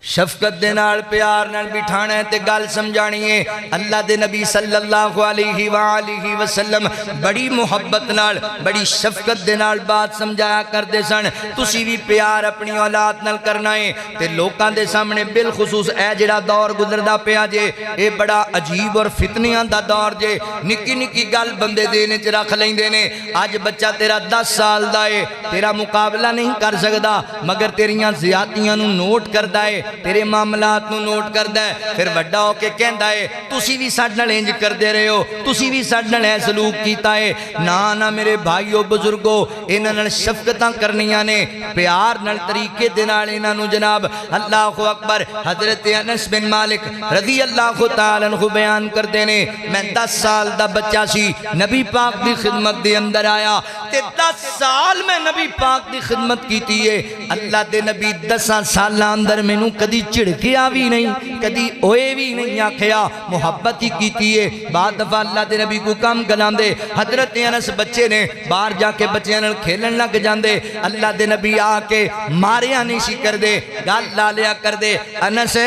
[SPEAKER 1] شفقت دے نال پیار نال بٹھانا ہے تے گل سمجھانی ہے۔ اللہ دے نبی صلی اللہ علیہ وآلہ وسلم بڑی محبت نال، بڑی شفقت دے نال بات سمجھایا کر دے سن۔ تسی بھی پیار اپنی اولاد نال کرنا ہے تے لوکاں دے سامنے بالخصوص اے جڑا دور گزردا پیا جے، اے بڑا عجیب اور فتنیاں دا دور جے، نکی نکی گل بندے دینے چ رکھ لیندے نے۔ اج بچہ تیرا 10 سال دا ہے، تیرا مقابلہ نہیں کر سکدا، مگر تیریاں زیادتیاں نو نوٹ کردا ہے، تیرے معاملات نو نوٹ کردا ہے، پھر وڈا ہو کے کہندا ہے تسی بھی ساڈے نال انج کردے رہے ہو، تسی بھی ساڈے نال اے سلوک کیتا ہے۔ نا میرے بھائیو بزرگو، انہاں نال شفقتاں کرنیاں نے، پیار نال طریقے دے نال انہاں نو جناب۔ اللہ اکبر۔ حضرت انس بن مالک رضی اللہ تعالی عنہ بیان کردے نے، میں 10 سال دا بچہ سی، نبی پاک دی خدمت دے اندر آیا تے 10 سال میں نبی پاک دی خدمت کیتی ہے اللہ دے نبی 10 سالاں اندر مینوں کدی جھڑکیا بھی نہیں کدی اوئے بھی نہیں آکھیا محبت ہی کیتی ہے بعد دفعہ اللہ دے نبی کو کام کلاندے حضرت انس بچے نے باہر جا کے بچیاں نال کھیلن لگ جاندے اللہ دے نبی آ کے ماریا نہیں سی کر دے گل لا لیا کر دے انس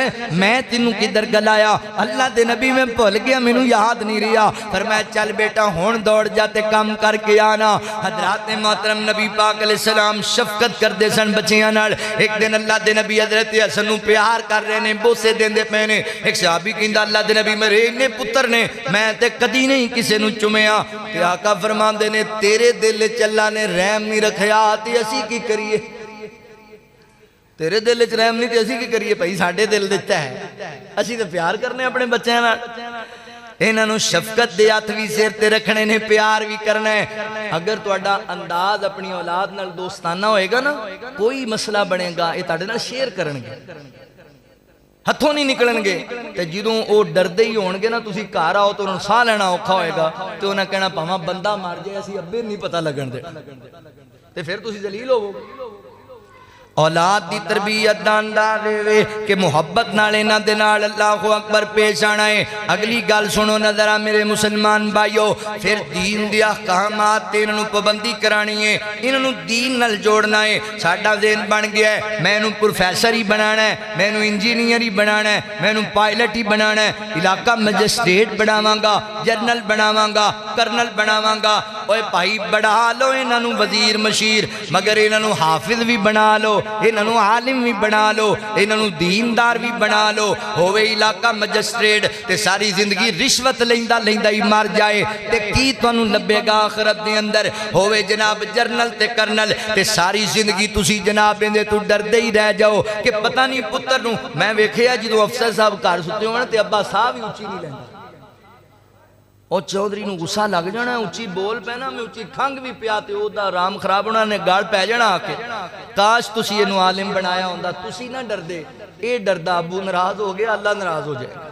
[SPEAKER 1] میں تینوں کدھر گلایا اللہ دے نبی میں بھول گیا مینوں یاد نہیں رہا فرمایا چل بیٹا ہون دوڑ جاتے کام کر کے آنا حضرات محترم نبی پاک علیہ السلام شفقت کر دے سن بچیاں نال ایک دن اللہ دے نبی حضرت حسن نوں پیار کر رہے نے بوسے دیندے پے نے ایک صحابی کہندا اللہ دے نبی میرے نے پتر نے میں تے کدی نہیں کسے نوں چومیا تے آقا فرماندے نے تیرے دل وچ اللہ نے رحم نہیں رکھیا تے اسی کی کریے تیرے دل وچ رحم نہیں تے اسی کی کریے بھائی ساڈے دل وچ ہے اسی تے پیار کرنے اپنے بچیاں نال انہاں نوں شفقت دے ہاتھ بھی سر تے رکھنے نے پیار بھی کرنا ہے اگر تہاڈا انداز اپنی اولاد نال دوستانہ ہوئے گا نا کوئی مسئلہ بنے گا یہ تہاڈے نال شیئر کرن گے ہتھوں نہیں نکلن گے تے جدوں او ڈردے ہی ہون گے نا تسی گھر آؤ تو انہوں ساہ لینا اوکھا ہوئے گا تے انہاں کہنا پاواں بندہ مار جائے اسی ابے نہیں پتہ لگن دے تے پھر تسی ذلیل ہوو اولاد دی تربیت داندا دے کہ محبت نال انہاں دے نال اللہ اکبر پیش آنا ہے اگلی گل سنو نظرہ میرے مسلمان بھائیو پھر دین دی احکامات تے انہوں پابندی کرانی ہے انہوں دین نال جوڑنا ہے ساڈا ذہن بن گیا ہے میں انہوں پروفیسر ہی بنانا ہے میں انہوں انجینئر ہی بنانا ہے میں انہوں پائلٹ ہی بنانا ہے علاقہ مجسٹریٹ بناواں گا جنرل بناواں گا کرنل بناواں گا اوے بھائی بڑھا لو انہوں وزیر مشیر مگر انہوں حافظ بھی بنا لو انہوں عالم بھی بنا لو انہوں دیندار بھی بنا لو ہوئے علاقہ مجسٹریٹ تے ساری زندگی رشوت لیندہ ہی مار جائے تے کی تانوں لبے گا آخرت دے اندر ہوئے جناب جرنل تے کرنل تے ساری زندگی تسی جناب اندے تو ڈردے ہی رہ جاؤ کہ پتہ نہیں پتر نوں میں ویکھیا جدوں افسر صاحب گھر ستے ہونا تے ابا صاحب ہی اچھی نہیں لیندا اور چودھری نوں غصہ لگ جانا اچھی بول پینا میں اچھی کھنگ بھی پیاتے ہو دا رام خراب ہونا نے گاڑ پہ جانا آکے کاش تسی انہوں عالم بنایا ہوندہ تسی نہ ڈر دے اے ڈردہ ابو نراز ہو گیا اللہ نراز ہو جائے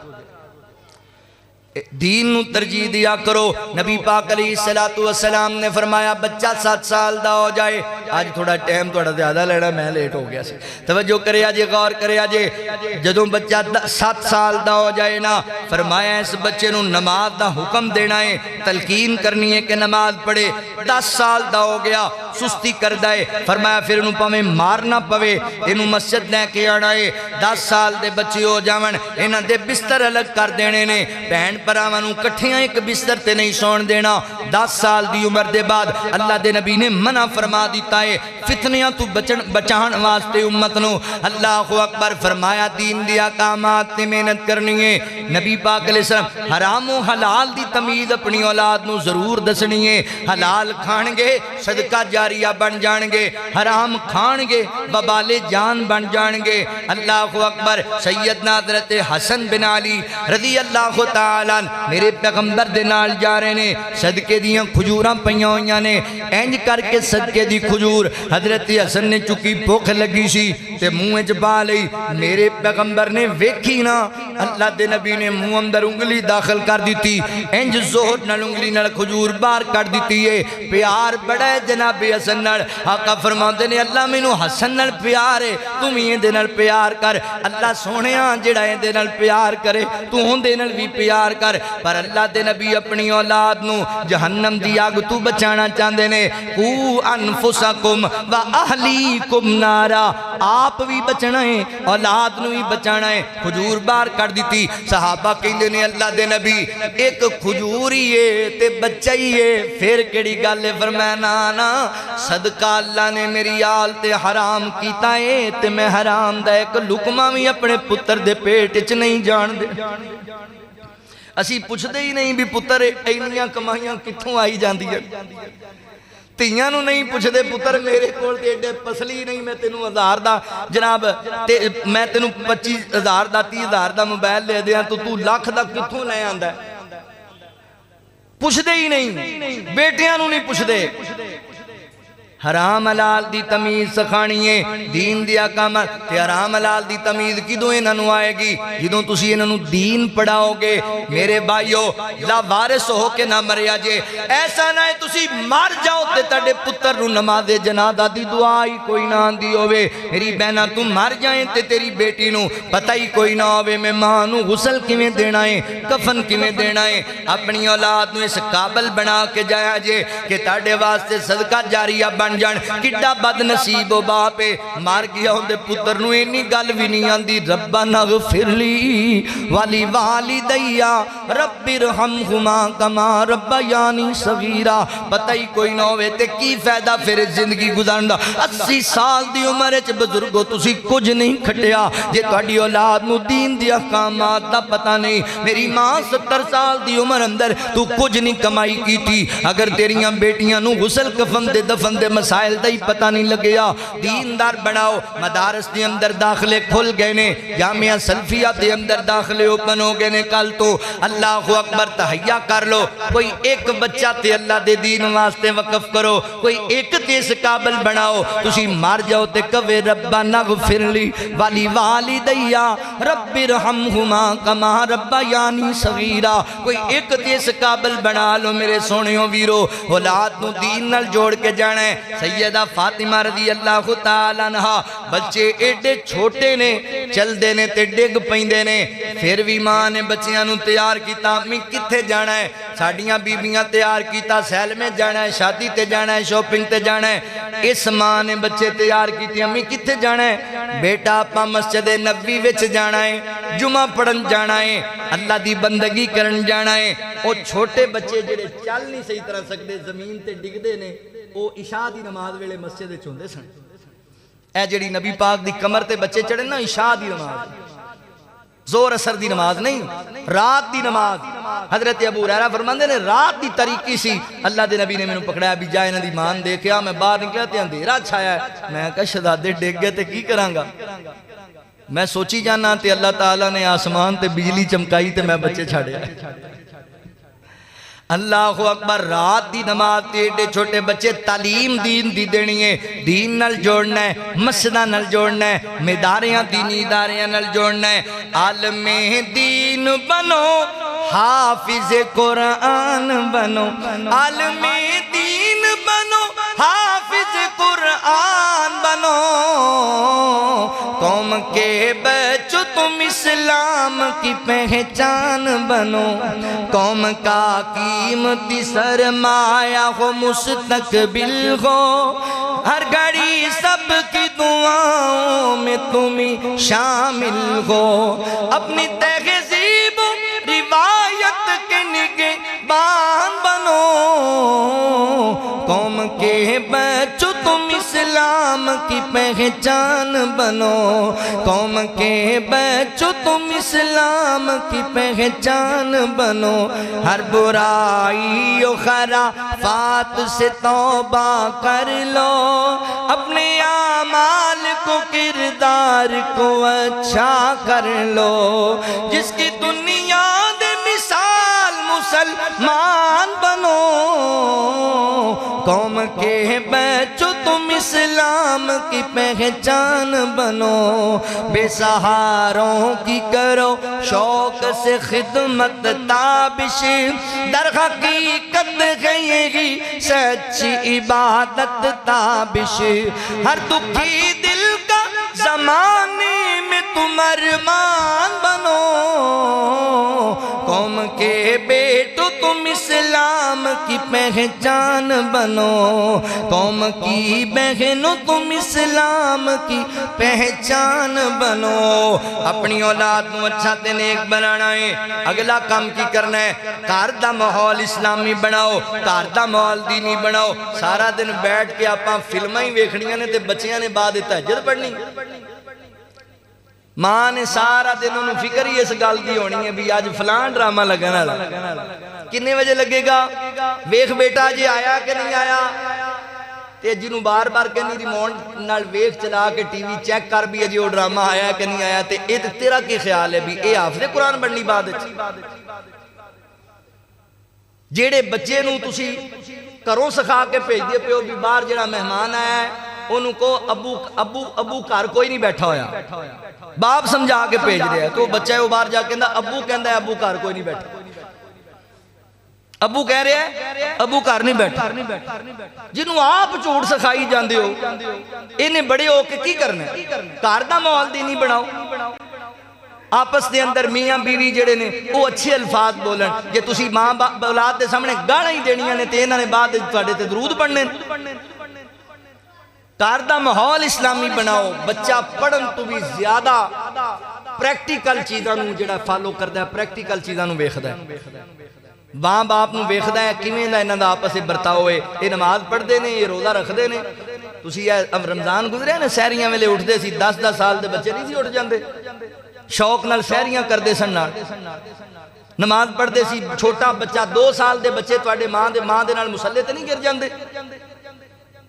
[SPEAKER 1] دین نو ترجیح دیا کرو نبی پاک علیہ السلام نے فرمایا بچہ 7 سال دا ہو جائے آج تھوڑا ٹائم تھوڑا زیادہ لینا میں لیٹ ہو گیا سے توجہ کرے آجے غور کرے آجے جدوں بچہ 7 سال دا ہو جائے نا فرمایا اس بچے نو نماز دا حکم دینا ہے تلقین کرنی ہے کہ نماز پڑھے 10 سال دا ہو گیا سستی کر دائے فرمایا پھر انہوں پاویں مارنا پوے انہوں مسجد لے کے آنا ہے 10 سال دے بچے ہو جاون انہاں دے بستر الگ کر دینے نے بہن پراوانوں کٹھیاں ایک بستر تے نہیں سون دینا 10 سال دی عمر دے بعد اللہ دے نبی نے منع فرما دیتا ہے فتنیاں تو بچان واسطے امت نو اللہ اکبر فرمایا دین دی احکامات تے محنت کرنی ہے نبی پاک علیہ السلام حرام و حلال دی تمیز اپنی اولاد نو ضرور دسنی ہے حلال کھان گے صدقہ جاریہ بن جان گے حرام کھان گے وبال جان بن جان گے اللہ اکبر سیدنا حضرت حسن بن علی رضی اللہ تعالیٰ میرے پیغمبر دے نال جا رہے نے صدقے دیاں کھجوراں پہیاں ہویاں نے اینج کر کے صدقے دی کھجور حضرت حسن نے چکی بھوک لگی سی تے منہ وچ پا لئی میرے پیغمبر نے ویکھی نا اللہ دے نبی نے منہ اندر انگلی داخل کر دیتی اینج زہر نال انگلی نال کھجور باہر کر دیتی ہے پیار بڑا ہے جناب حسن نال آقا فرماتے نے اللہ مینوں حسن نال پیار ہے تم یہ دے نال پیار کر اللہ سونیاں جڑا یہ دے نال پیار کرے تو ہون دے نال بھی پیار کر پر اللہ دے نبی اپنی اولاد نو جہنم دی آگ تو بچانا چاندے نے قو انفسکم و اہلیکم نارا آپ بھی بچنا ہے اولاد نو بھی بچانا ہے کھجور بار کر دیتی صحابہ کہندے نے اللہ دے نبی ایک کھجور ہی ہے تے بچہ ہی ہے پھر کیڑی گل ہے فرمایا نا صدقہ اللہ نے میری آل تے حرام کیتا ہے تے میں حرام دا ایک لقمہ بھی اپنے پتر دے پیٹ اچ نہیں جان دے اسی پوچھ دے ہی نہیں بھی پتر اینیاں کمائیاں کتھوں آئی جاندی ہے تیاں نو نہیں پوچھ دے پتر میرے کول تے ایڈے پسلی نہیں میں تینوں 1000 دا جناب میں تینوں 25,000 دا 30,000 دا موبائل لے دیاں تو لاکھ دا کتھوں لے آندا ہے پوچھ دے ہی نہیں بیٹیاں نو نہیں پوچھ دے حرام حلال دی تمیز سکھانی ہے، دین دی احکامات تے حرام حلال دی تمیز کدوں انہاں نوں آئے گی؟ جدوں تسی انہاں نوں دین پڑھاؤ گے۔ میرے بھائیو، لا وارث ہو کے نہ مریا جے، ایسا نہ ہے تسی مر جاؤ تے تہاڈے پتر نوں نماز جنازہ دی دعا ہی کوئی نہ آندی ہوے۔ میری بہناں تم مر جائیں تے تیری بیٹی نوں پتہ ہی کوئی نہ ہوے میں ماں نوں غسل کیویں دینا ہے، کفن کیویں دینا ہے۔ اپنی اولاد نوں اس قابل بنا کے جایا جے کہ تہاڈے واسطے صدقہ جاریہ بن جان۔ کڈا بد نصیب و باپ مار گیا ہوندے پتر نوں اینی گل وی نہیں آندی، ربنا اغفر لی ولی والدیا رب ارحمہما کما ربیانی صغیرا۔ پتہ ہی کوئی نہ ہوئے تے کی فائدہ پھر زندگی گزارندا؟ 80 سال دی عمر وچ بزرگو تسی کچھ نہیں کھٹیا جے تہاڈی اولاد نوں دین دی احکامات دا پتہ نہیں۔ میری ماں 70 سال دی عمر اندر تو کچھ نہیں کمائی کیتی، اگر تیریاں بیٹیاں نوں غسل کفن دے دفن دے مسائل دا ہی پتہ نہیں لگیا۔ دیندار بناؤ، مدارس دے اندر داخلے کھل گئے نے، جامعہ سلفیہ دے اندر داخلے اوپن ہو گئے نے، کل تو اللہ اکبر تحیہ کر لو، کوئی ایک بچہ تے اللہ دے دین واسطے وقف کرو، کوئی ایک تے اس قابل بناؤ، تسی مار جاؤ تے کہے ربنا اغفر لی ولی والدیا رب ارحمہما کما ربیانی صغیرا۔ کوئی ایک تے اس قابل بنا لو میرے سونیوں ویرو، اولاد نو دین نال جوڑ کے جانا ہے۔ سیدہ فاطمہ رضی اللہ تعالیٰ عنہ، بچے ایڈے چھوٹے نے، چل دے نے تے ڈگ پیندے نے، پھر بھی ماں نے بچیاں نو تیار کیتا، امی کتھے جانا ہے؟ ساڑیاں بیبیاں تیار کیتا، سیل میں جانا ہے، شادی تے جانا ہے، شاپنگ تے جانا ہے۔ اس ماں نے بچے تیار کیتے، امی کتھے جانا ہے؟ بیٹا اپا مسجد نبوی وچ جانا ہے، جمعہ پڑھن جانا ہے، اللہ دی بندگی کرن جانا ہے۔ او چھوٹے بچے جڑے چل نہیں صحیح طرح سکدے، زمین تے ڈگ دے نے، او عشاء دی نماز ویلے مسجد وچ ہوندے سن۔ اے جڑی نبی پاک دی کمر تے بچے چڑھے نا، عشاء دی نماز، زور اثر دی نماز نہیں، رات دی نماز۔ حضرت ابو ہریرہ فرماندے نے رات دی طریقی سی، اللہ دے نبی نے میں نے پکڑایا بھی جائے انہاں دی مان دیکھیا، میں باہر نکلا تے اندھیرا چھایا ہے، میں کہا شہزادے ڈگ گئے تے کی کراں گا؟ میں سوچی جانا تے اللہ تعالیٰ نے آسمان تے بجلی چمکائی تے میں بچے چھاڑے۔ اللہ اکبر، رات دی نماز تے ایڈے چھوٹے بچے تعلیم دین دی دینی ہے، دین نال جوڑنا ہے، مسجداں نال جوڑنا ہے، مداریاں دینی اداریاں نال جوڑنا ہے۔ عالم دین بنو، حافظ قرآن بنو، عالم دین بنو، حافظ قرآن بنو، قوم کے بچوں تم اسلام کی پہچان بنو، قوم کا قیمتی سرمایہ ہو، مستقبل ہو، ہر گھڑی سب کی دعاؤں میں تم شامل ہو، اپنی تہذیب و روایت کے نگہبان بنو، قوم کے بچوں تم اسلام کی پہچان بنو، قوم کے بچوں تم اسلام کی پہچان بنو، ہر برائی و خرافات سے توبہ کر لو، اپنے اعمال کو کردار کو اچھا کر لو، جس کی دنیا دے مثال مسلمان بنو، قوم کے بچوں تم اسلام کی پہچان بنو، بے سہاروں کی کرو شوق سے خدمت تابش، در حقیقت ہے یہی سچی عبادت تابش، ہر دکھی دل کا زمانے میں تم ارمان بنو، قوم کے بیٹو تم اسلام کی پہچان بنو، قوم کی بہنوں تم اسلام کی پہچان بنو، اپنی اولاد نو اچھا تے نیک بنانا ہے۔ اگلا کام کی کرنا ہے، گھر دا ماحول اسلامی بناؤ، گھر دا ماحول دینی بناؤ۔ سارا دن بیٹھ کے آپاں فلمیں ہی ویکھنیاں نے تے بچیاں نے بعد تہجد پڑھنی، ماں نے سارا دن انہوں فکر ہی اس گل دی ہونی ہے بھی آج فلان ڈرامہ لگنا کنے بجے لگے گا، ویکھ بیٹا جی آیا کہ نہیں آیا، تے جنہوں بار بار کہنی ریموٹ نال ویکھ چلا کے ٹی وی چیک کر بھی جی وہ ڈرامہ آیا کہ نہیں آیا، تے اے تیرا کی خیال ہے بھی اے حافظ قرآن بننی بعد جیڑے بچے نو تسی گھروں سکھا کے بھیج دے پیو بھی باہر جڑا مہمان آیا ہے انہوں کو ابو گھر کوئی نہیں بیٹھا ہویا، باپ سمجھا کے بھیج رہا ہے تو بچہ ہے وہ باہر جا کے ابو کہندا ہے ابو گھر کوئی نہیں بیٹھا، ابو کہہ رہے ہیں ابو گھر نہیں بیٹھا، جنہوں آپ جھوٹ سکھائی جاندے ہو انہیں بڑے ہو کے کی کرنا ہے؟ گھر دا ماحول دینی بناؤ، آپس دے اندر میاں بیوی جڑے نے وہ اچھے الفاظ بولن، جے تسی ماں اولاد دے سامنے گالاں ہی دینیاں نے تے انہاں نے بعد تواڈے تے درود پڑھنے، گھر دا ماحول اسلامی بناؤ، بچہ پڑھن تو بھی زیادہ پریکٹیکل چیزاں نو جڑا فالو کردا ہے، پریکٹیکل چیزاں نو ویکھدا ہے، ماں باپ نو ویکھدا ہے کیویں دا انہاں دا آپس وچ برتاؤ ہے، یہ نماز پڑھدے نے، یہ روزہ رکھدے نے، تسی رمضان گزرے نا سحریاں ویلے اٹھدے سی 10 سال دے بچے نہیں سی اٹھ جاندے، شوق نال سحریاں کردے سن نال نماز پڑھدے سی، چھوٹا بچہ 2 سال دے بچے تواڈے ماں دے نال مصلے تے نہیں گر جاندے،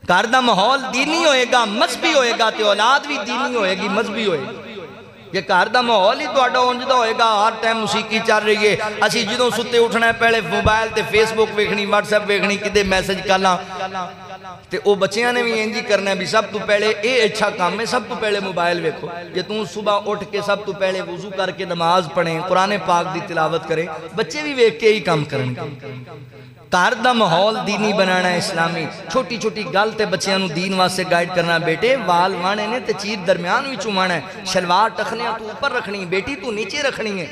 [SPEAKER 1] گھر دا ماحول دینی ہوئے گا مذہبی ہوئے گا تے اولاد بھی دینی ہوئے گی مذہبی ہوئے گی، یہ گھر دا ماحول ہی تہاڈا اونج دا ہوئے گا، ہر ٹائم موسیقی چل رہی ہے، اسی جدوں ستے اٹھنا ہے پہلے موبائل تے فیس بک ویکھنی، واٹس ایپ ویکھنی، کدے میسج کالاں تے او بچیاں نے بھی انج ہی کرنا ہے بھی سب تو پہلے اے اچھا کام ہے، سب تو پہلے موبائل ویکھو، جے توں صبح اٹھ کے سب تو پہلے وضو کر کے نماز پڑھیں، قرآن پاک دی تلاوت کریں، بچے بھی ویکھ کے ہی کام کریں گے۔ گھر دا ماحول دینی بنانا ہے اسلامی، چھوٹی چھوٹی گل تے بچیاں نو دین واسطے گائیڈ کرنا، بیٹے وال وانے نے تے چیر درمیان وچ چمانا ہے، شلوار ٹخنیاں تو اوپر رکھنی، بیٹی تو نیچے رکھنی ہے،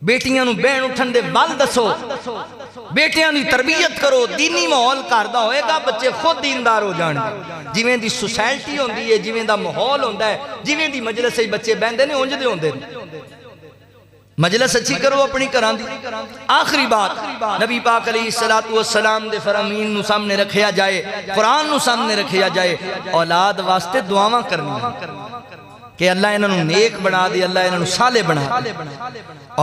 [SPEAKER 1] بیٹیاں نو بہن اٹھن دے وال دسو، بیٹیاں دی تربیت کرو، دینی ماحول گھر دا ہوئے گا، بچے خود دیندار ہو جان گے، جویں دی سوسائٹی ہوندی ہے، جویں دا ماحول ہوندا ہے، جویں دی مجلس وچ بچے بہندے نے اونج دے ہوندے نے، مجلس اچھی کرو اپنی کران دی۔ آخری بات نبی پاک علیہ السلام دے فرامین نو سامنے رکھیا جائے، قرآن نو سامنے رکھیا جائے، اولاد واسطے دعاواں کرنی ہیں کہ اللہ انہوں نے نیک بنا دے، اللہ انہوں نے صالح بنا دے،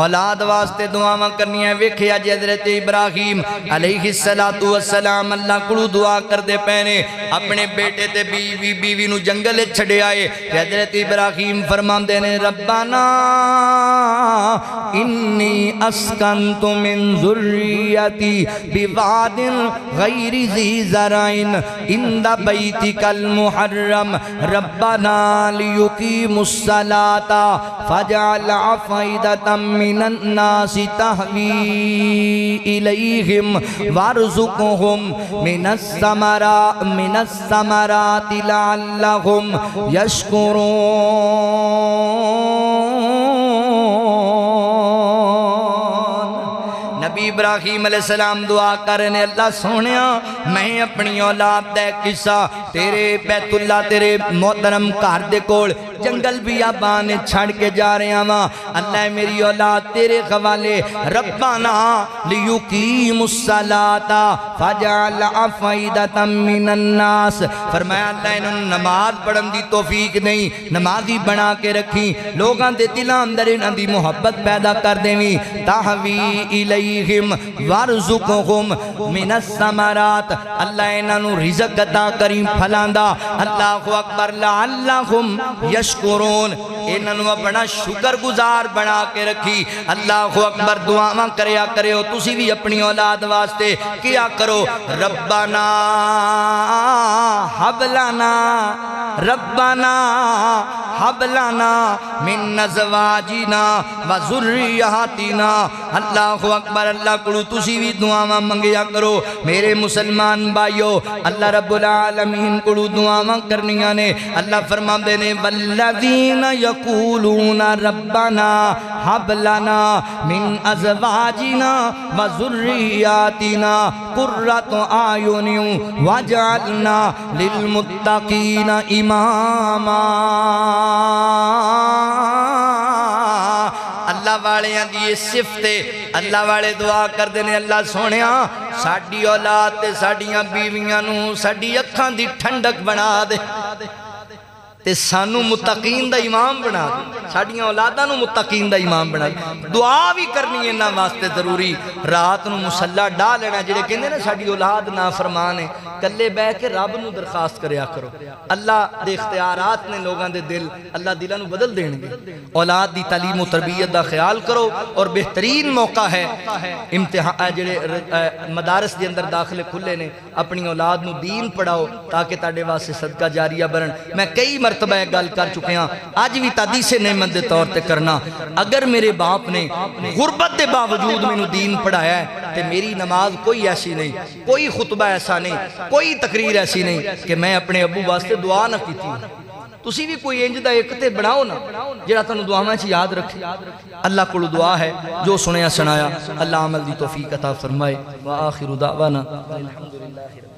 [SPEAKER 1] اولاد واسطے دعاواں کرنی ہیں۔ ویکھیا جی حضرت ابراہیم علیہ السلام اللہ کڑو دعا کر دے پہنے اپنے بیٹے تے بیوی نو جنگل چھڑے آئے، کہ حضرت ابراہیم فرمان دینے ربنا انی اسکنت من ذریتی بواد غیر ذی زرعین عند بیتک المحرم ربنا لیقیموا الصلاة فاجعل افئدة من الناس تهوی الیہم وارزقہم من الثمرات لعلہم یشکرون۔ نبی ابراہیم علیہ السلام دعا کرنے اللہ سونیا میں اپنی اولاد دے قصہ تیرے بیت اللہ تیرے محترم گھر دے کول جنگل بیابان چھڑ کے جا رہے ہیں، اللہ میری اولاد تیرے حوالے، ربنا لیقیموا الصلاة فاجعل افئدة من الناس، فرمایا اللہ انہوں نے نماز پڑھن دی توفیق نہیں، نمازی بنا کے رکھی، لوگاں دے دلاں اندر انہاں دی محبت پیدا کر دیویں، تہوی الیہم وارزقہم من الثمرات، اللہ انہاں نو رزق عطا کریں پھلاندا، اللہ اکبر لعلہم یشکرون، انہاں نو اپنا شکر گزار بنا کے رکھی۔ اللہ اکبر دعاواں کریا کرے ہو تسی بھی اپنی اولاد واسطے کیا کرو، ربنا حب لنا ربنا حب لنا من ازواجنا وذریاتنا، اللہ اکبر اللہ کڑو تسی بھی دعاواں منگیا کرو میرے مسلمان بھائیو، اللہ رب العالمین کڑو دعاواں کرنیاں نے، اللہ فرما دینے والذین یقولون ربنا حب لنا من ازواجنا وذریاتنا قرۃ اعین واجعلنا للمتقین اماما۔ اللہ والے ہیں دی صفتے، اللہ والے دعا کر دینے اللہ سونیا ساڑی اولاد تے ساڑیاں بیویاں نو ساڑی اکھاں دی ٹھنڈک بنا دے، تے سانو متقین دا امام بنا دے، ساڑیاں اولاداں نو متقین دا امام بنا دے۔ دعا بھی کرنی ہے نا واسطے ضروری، رات نو مسلح ڈا لینا، جڑے کہندے نا ساڑی اولاد نافرمان ہے، کلے بہ کے رب نو درخواست کریا کرو، اللہ دے اختیارات نے لوگاں دے دل، اللہ دلاں نو بدل دین گے۔ اولاد دی تعلیم و تربیت دا خیال کرو، اور بہترین موقع ہے امتحان جڑے مدارس دے اندر داخلے کھلے نے، اپنی اولاد نو دین پڑھاؤ تاکہ تاڑے واسطے صدقہ جاریہ بنن۔ میں کئی مرتبہ ایک گل کر چکے ہاں، آج بھی تحدیث نعمت دے طور تے کرنا، اگر میرے باپ نے غربت دے باوجود میں دین پڑھایا ہے تے میری نماز کوئی ایسی نہیں، کوئی خطبہ ایسا نہیں، کوئی تقریر ایسی نہیں کہ میں اپنے ابو واسطے دعا نہ کیتی۔ تسی بھی کوئی انج دا ایک تے بناؤ نا جڑا تانوں دعاواں چ یاد رکھے۔ اللہ کو دعا ہے جو سنیا سنایا، اللہ عمل دی توفیق عطا فرمائے۔ وآخر دعوانا الحمدللہ۔